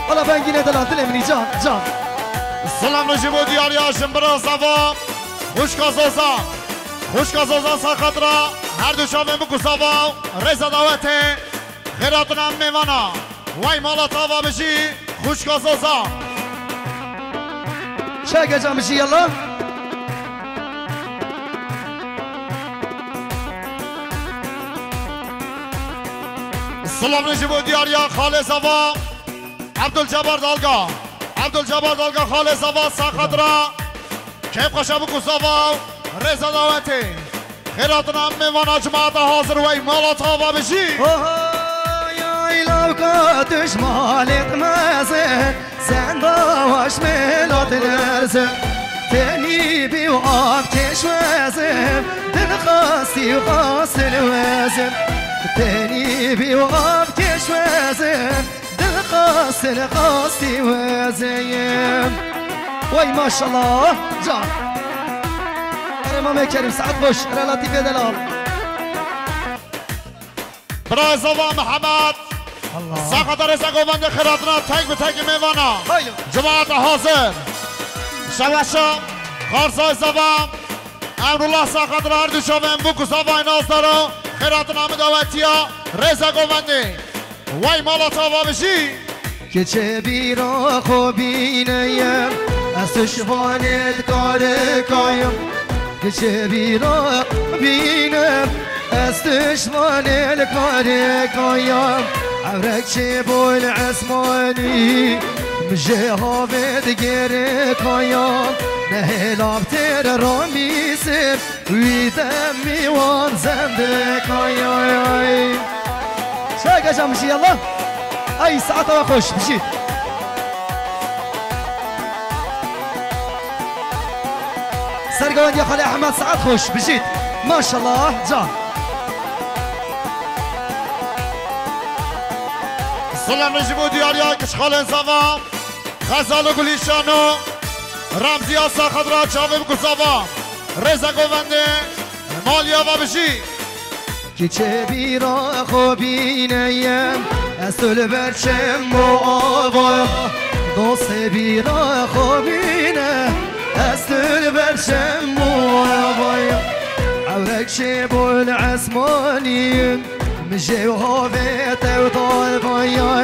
حالا بنگینه دلال امنی جان جان سلام نجیبو دیاریا شنبرا صفا خوشکا زوزا ساقط را هر دو شامن بکو صفا رزا دعوته خیراتنا میوانا وای مالاتا و بشی خوشکا زوزا شاگه جامشی یالا سلام نجیبو دیاریا خاله صفا عبدالجبار دالگا عبدالجبار دالگا خاله صفا ساقط را کیف قشا بکو صفا رزا دعوته خیراتنا میوانا جماعت حاضر وی مالاتا و بشی یای لوکاتش مالت مزه زنداش ملات نرزه تنی بی و آب کش وزم دل خاستی و خاصل وزم تنی بی و آب کش وزم دل خاستی وزم وای ماشالله جان امام کریم سعد باش رلاتی دلال برای زبان محمد ساقط رزا گوبند خیراتنا تک به تک میوانا جماعت حاضر شوشا خارسای زبان امرالله ساقط را هر دو شویم بکو زبان نازدارو خیراتنا مدواتیا رزا گوبنده وای مالاتا و بشی که چه بیرا خوبی نیم از تشوانت کار کایم که چه بیرا بینم از تشوانت کار کایم عورک چه بول عثمانی مجه هاوید گره کایم نه لابتر را میسم ویدم میوان زنده کایم شاگه جامشی یالله ای ساعت و خوش بشید سرگوان یا خاله احمد ساعت خوش بشید ماشالله جان سلام نجیبو دیاریا کشخال انصافا غزال و گلیشانو رمزی ساقط را چاوه بکو صافا رزا گوونده مالیا و بشی که چه بیرا خوبی نیم از طول برچم و آوا دوست بیرا خوبی نه از طول برچم و آوا عورک شبول عثمانی مجه و هاویت و طالبایا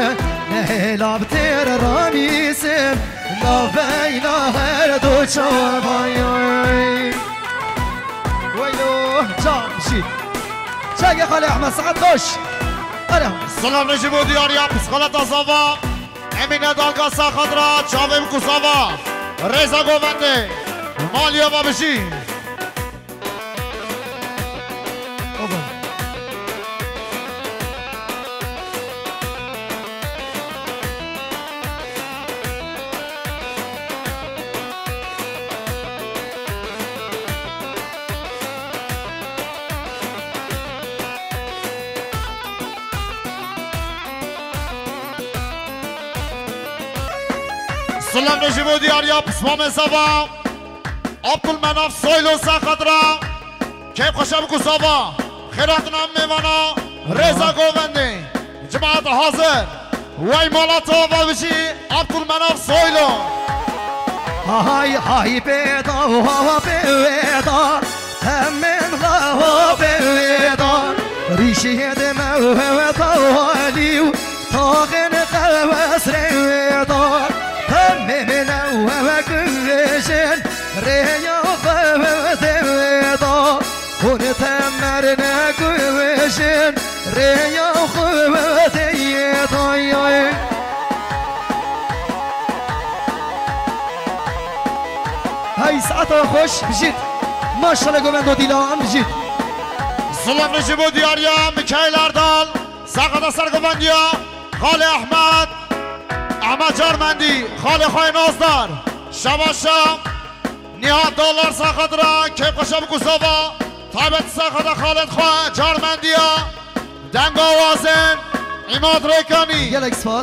نه لابتر رامیسم لا بیلا هر دو چابایا ویلو جامشید شاگه خاله احمد سعد خوش سلام نجیبو دیاریا پسخالت آزاوا امینه دالگا ساقط را چاوه بکو صافا رزا گوونده مالیا و بشی سلام نجیبو دیاریا پسمام صفا عبدالمناف سویلو ساقط را کیف خوشا بکو صفا خیراتنا میوانا رزا گوونده جماعت حاضر وی مالاتا و بشی عبدالمناف سویلو های های پیدا و هوا پیدا همین هوا پیدا ريشي دمه وطوالي وطاغن قوس ريضا تممنا وكشن ريا قوس ريضا ونتمرنا كشن ريا قوس ريضا هاي ساعتها خوش بجيت ما شاء الله قومندو ديلان بجيت سلام نجيبو دياريا ميكائيل اردال ساقط اثر قومنديا خال احمد جارمندی خال خواه نازدار شباشا نهاد دلار ساقط را که قشب گزاوا تایبت ساقط خالد خواه جارمندیا دنگ آوازن عماد ریکانی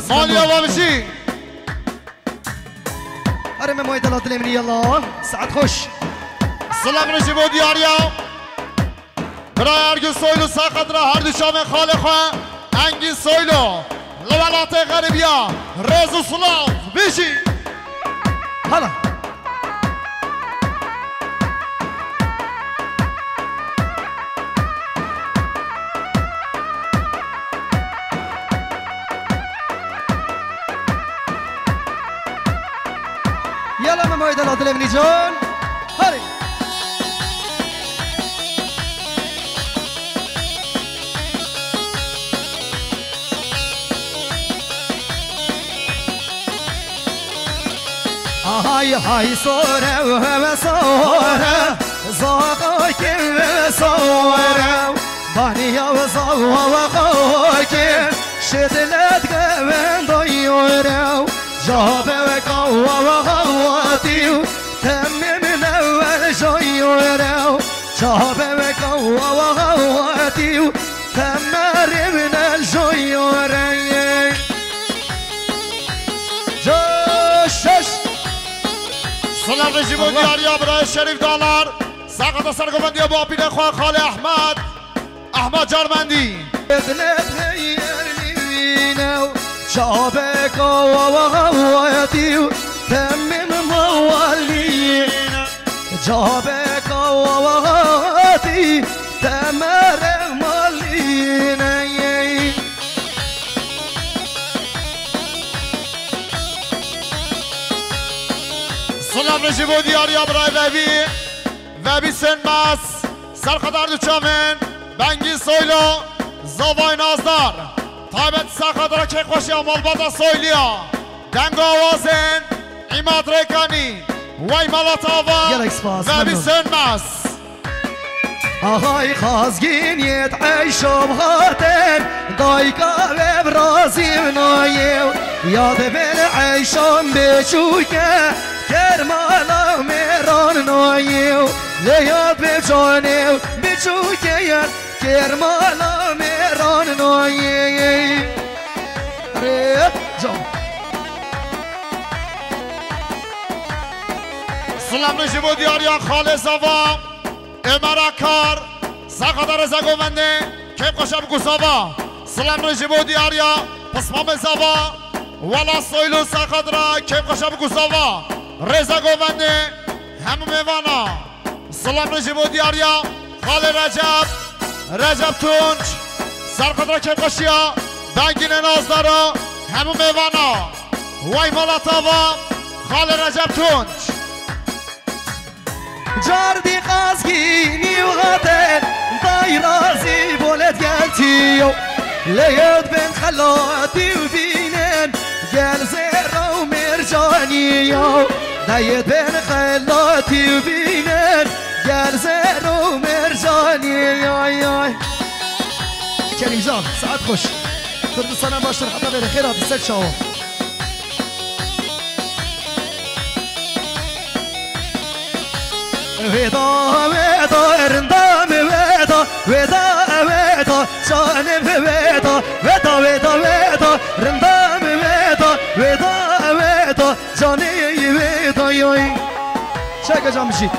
مالی آوابشی هرم مويد الله تلمني يلا سعد خوش سلام نجيبو دياريا برای ارگی سویلو ساقط را هر دو شام خال خواه انگی سویلو لولات غریبیا رزو سلام بیشی هلا يلا ما مويد الله تلمني جون هري هاي صورة وصورة زاقك وصورة بانيا وصوة وخوك شدلت قوان ضيورة جابك وغواتي تمم من أول جيورة جابك وغواتي تمر من الجيورة سلام رژیم و دیاریا برای شریف دالار ساقط سرگوبندی با پیل خواه خال احمد جارمندی ابنت هيرنينا شعبك وغواتي تمم موالينا جابك وغواتي تمر مالينا سلام رژیم و دیاریا برای وبی سنماس سرخدار دوچامن بنگی سویلو زوای نازدار تایبت سرخدار که خوشی مالبادا سویلیا دنگ آوازن عماد ریکانی وی مالات آوا وبی سنماس آهای خازگین یتعیش بخاطن دایکا و برازیم نایو یاد بین عیشم بچوکه کرمالا میران نایو لیاد بجانیو بچوکه کرمالا میران نایو ریب جان سلام نجیب و دیاریا خال زوا امراکار ساقدار زگومنده که قشب گزاوا سلام نجیب و دیاریا پسمام زوا ولا سویلو ساقدرا که قشب گزاوا رزا گومنده همه میوانا سلام نجیب و دیاریا خال رجب تونج سرقدرا که قشیا بنگین نازدارا همه میوانا وی مالاتاوا خال رجب تونج جاردي قاسكيني وغاتل دايرازي بولد قالتيو ليد بين خلاتي وبينين قال زيرة ومرجانيو ليد بين خلاتي وبينين قال زيرة ومرجانيو كريم جان ساعات خوش كنت صنع باشر حتى بين خيرات السد شاو ودا رندام ودا شانم ودا رندام ودا جاني ودا يوي شاكا جامشي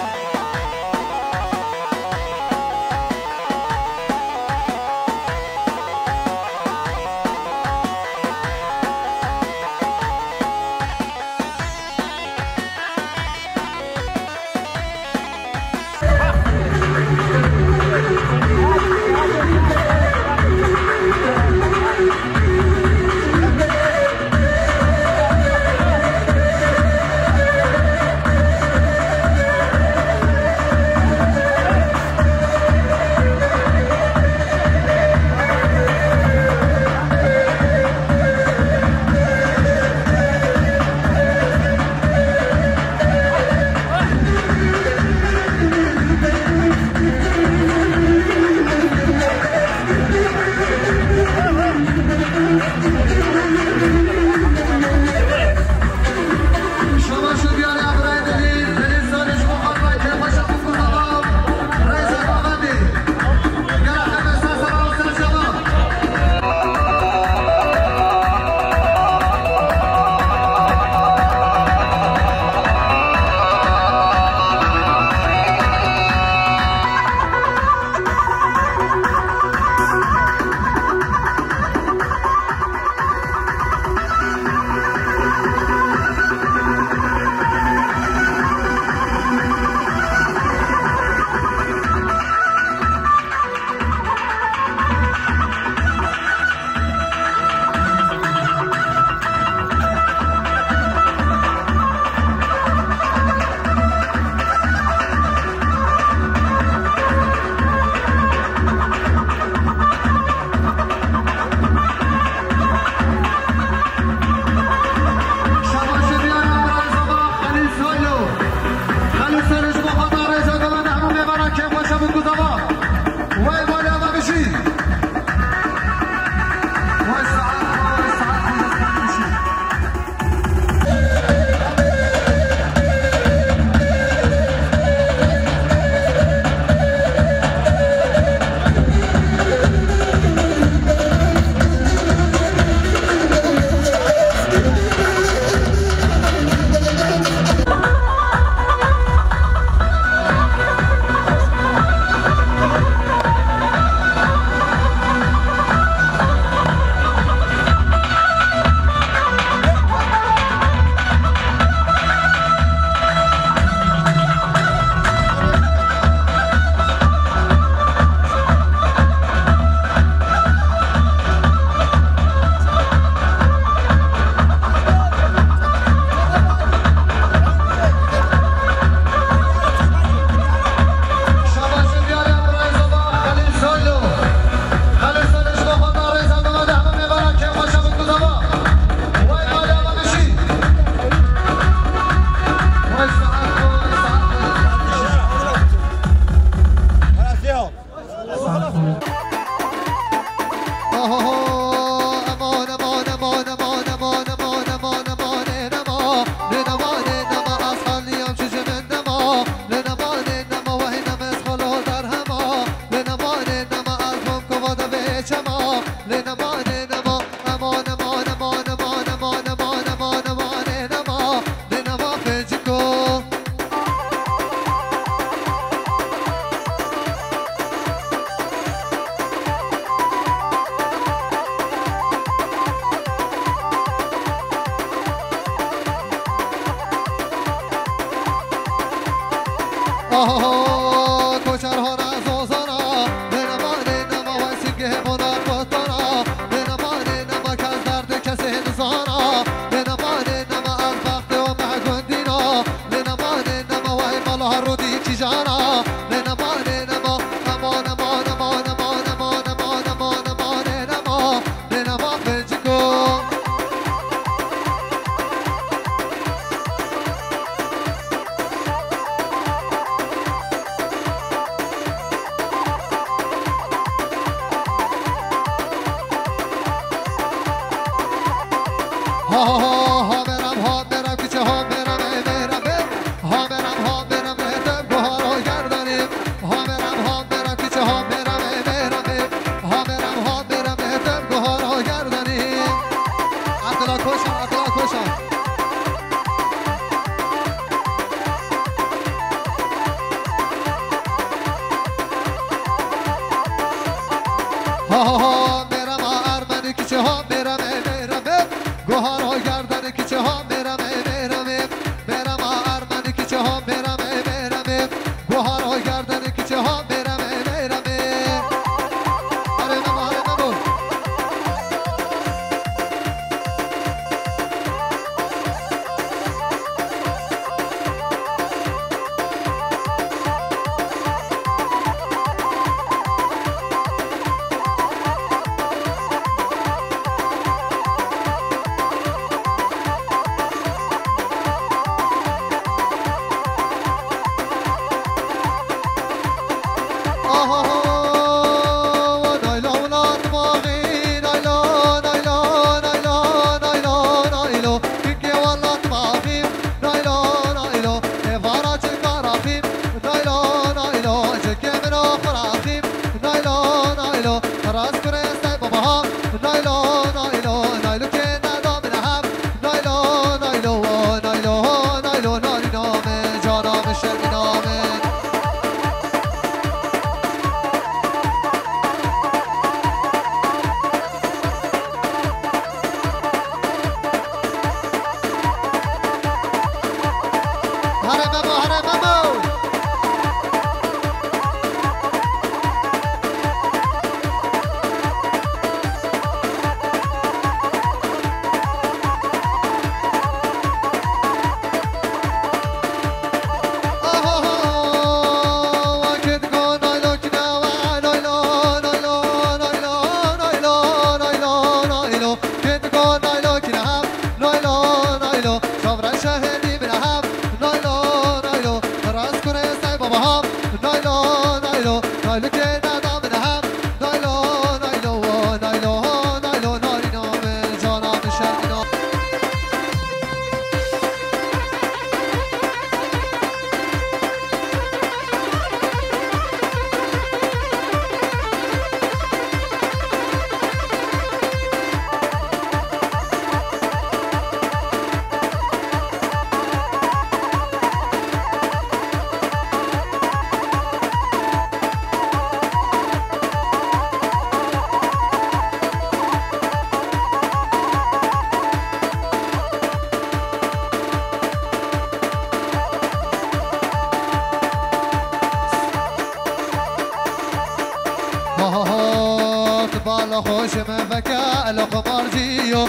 بالا خوش مفکا لو قمارجیو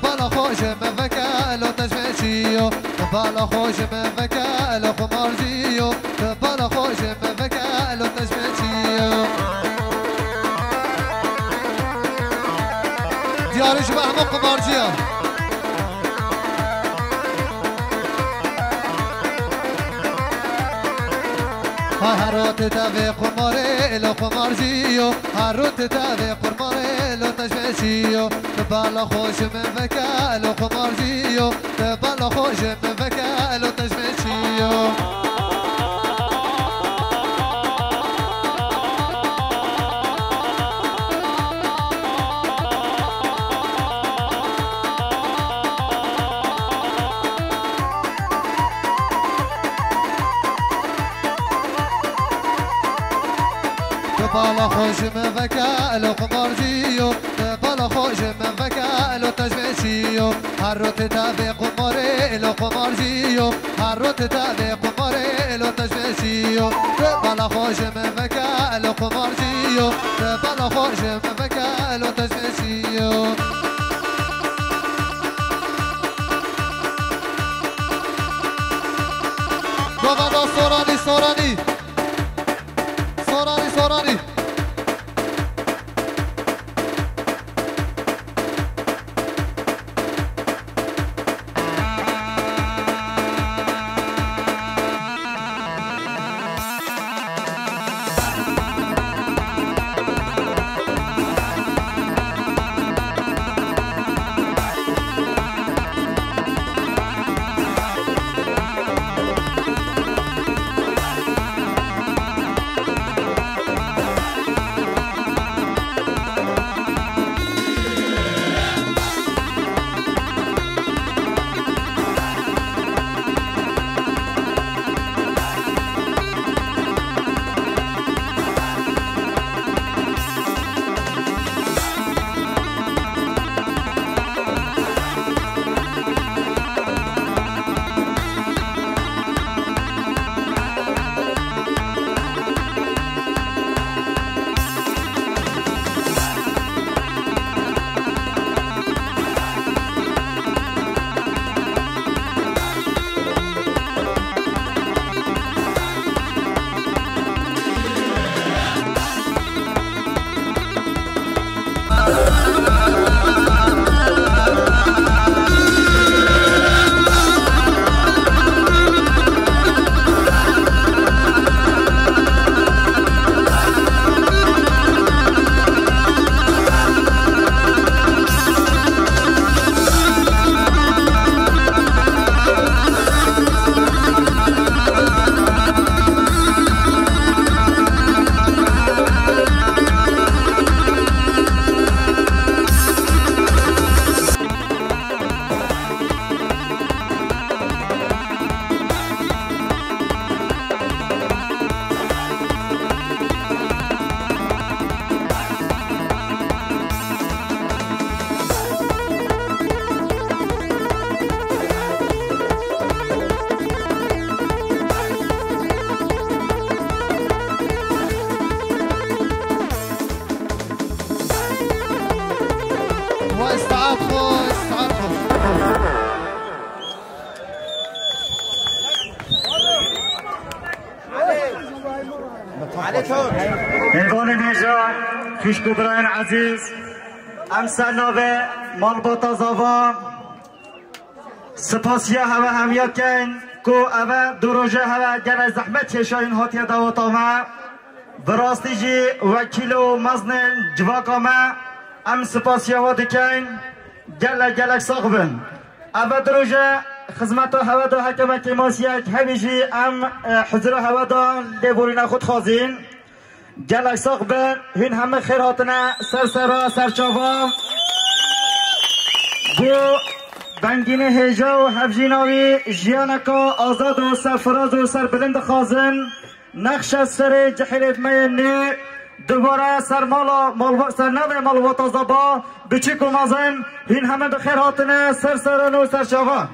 بالا خوش مفکا لو تشمشیو بالا خوش مفکا لو قمارجیو بالا خوش مفکا لو تشمشیو دیارش به همه قمارجیو هروت تابع قماري لو قمارجيو هروت تابع قماري لو تشمشيو بالا خوش من فكا لو قمارجيو بالا خوش من فكا لو تشمشيو بالا خوش من فكا لو قمارجيو بالا خوش من فكا لو تشمشيو هروت تابع قماري لو قمارجيو هروت تابع قماري لو تشمشيو بالا خوش من فكا لو قمارجيو بالا خوش من فكا لو تشمشيو بابا سوراني سوراني سوراني سوراني نجا خیش کبران عزیز امسال نوه مالباتا زاوا سپاسیا هوا همیا کن کو اوه دروژه هوا گل زحمت چشاین هاتیا دواتا ما براستی جی وکیل و مزن جواکا ما ام سپاسیا ها دکن گلک ساق بن اوه دروژه خدمت هوا دا حکمه که ماسیک همیجی ام حضور هوا دا لیبورین خود خوازین گلک ساق بن هین همه خیر هاتنه سرسرا سرچاوا بو بنگین هجا و حفجیناوی جیانکا آزاد و سرفراز و سربلند خازن نقش سر جحیلت مینی دوباره سرنو مالواتا زبا بچیک و مازن هین همه بخیر هاتنه سرسران و سرشاوا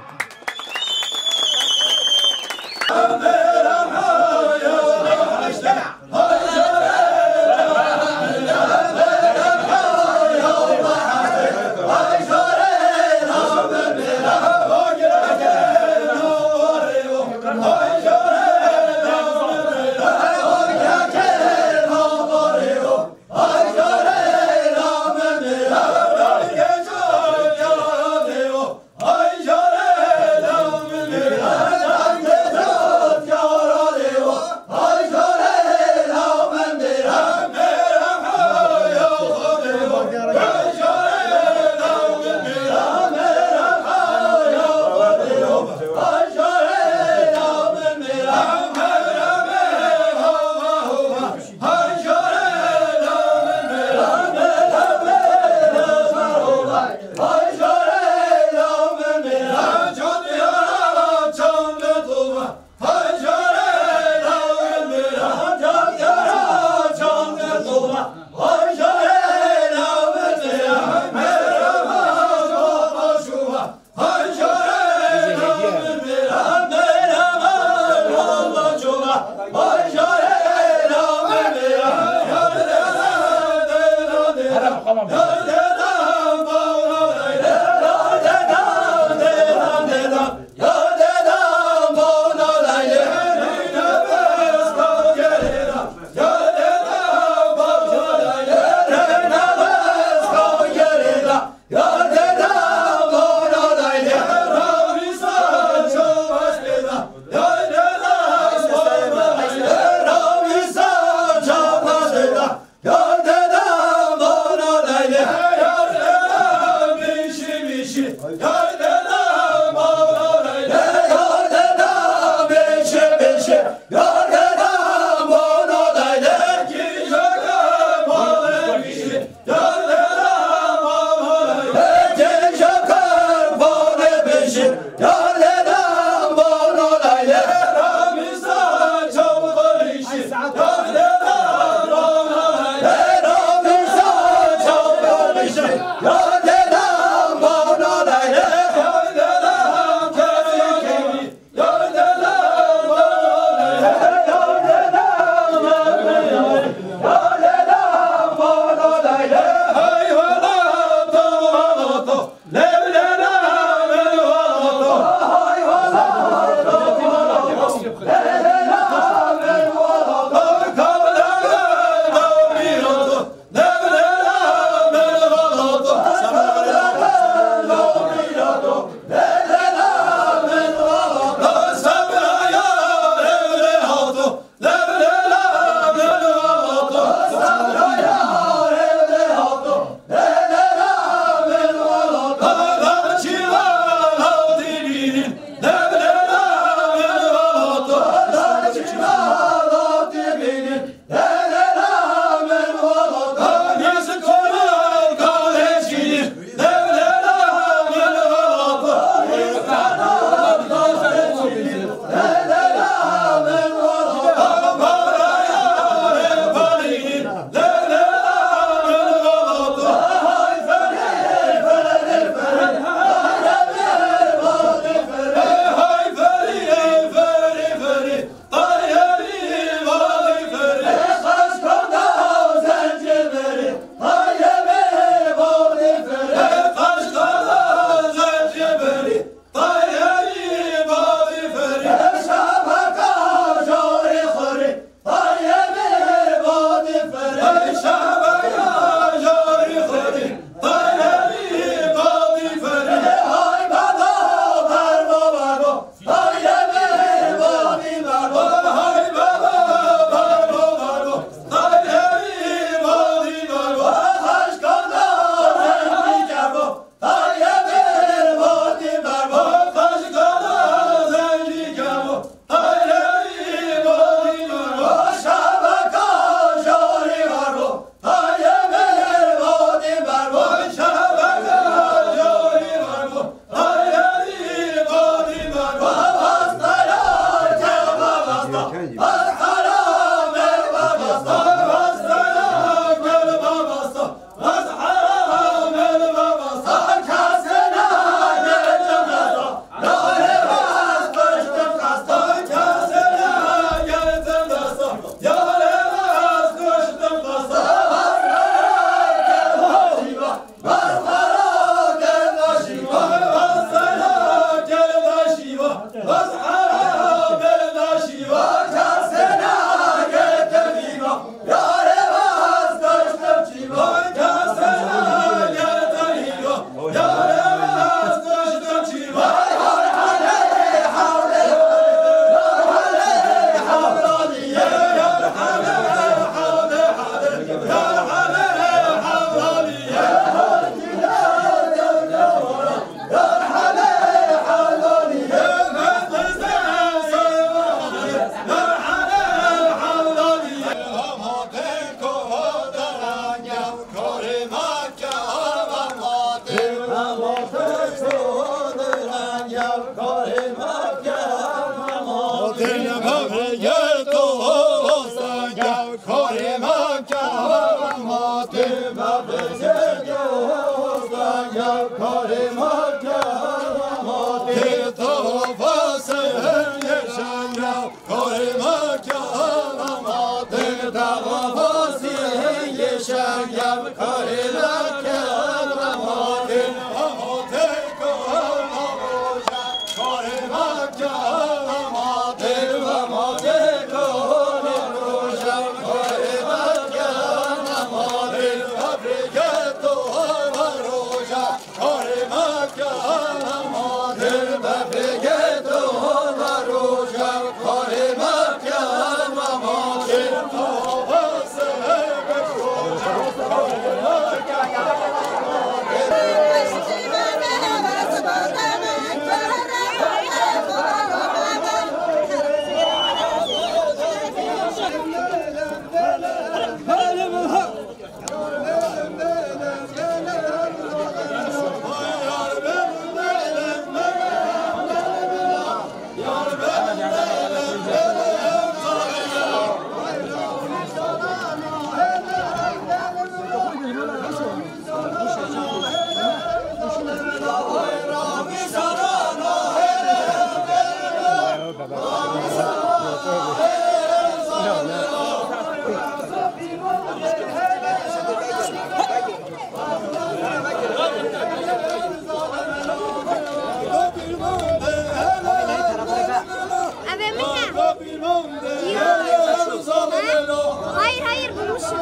Hayır bulmuşum.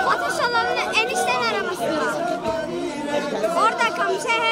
Ateş alanını enişten aramasında. Orada kalmış he.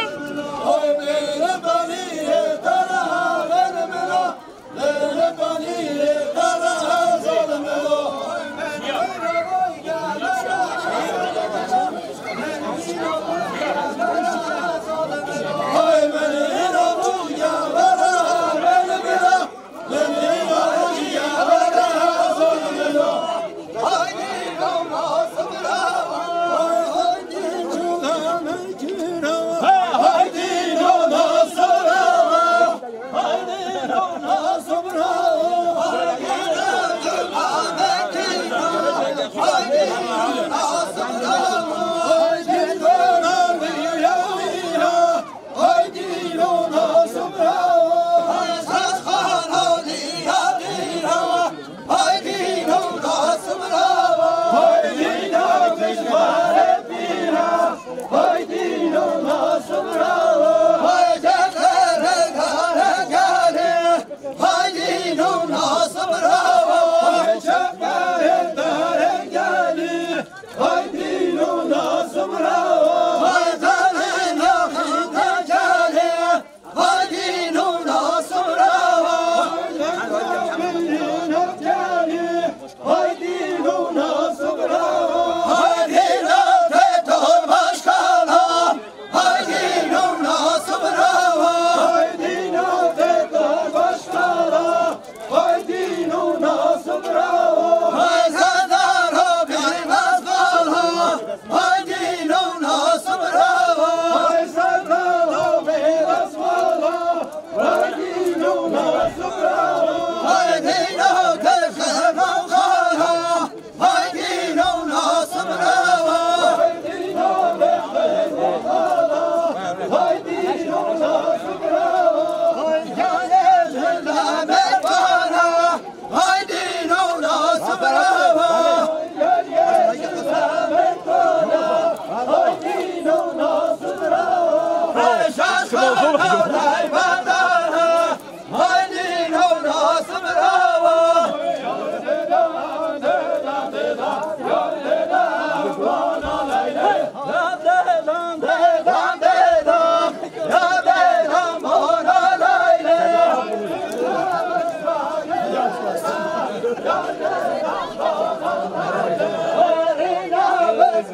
Allez,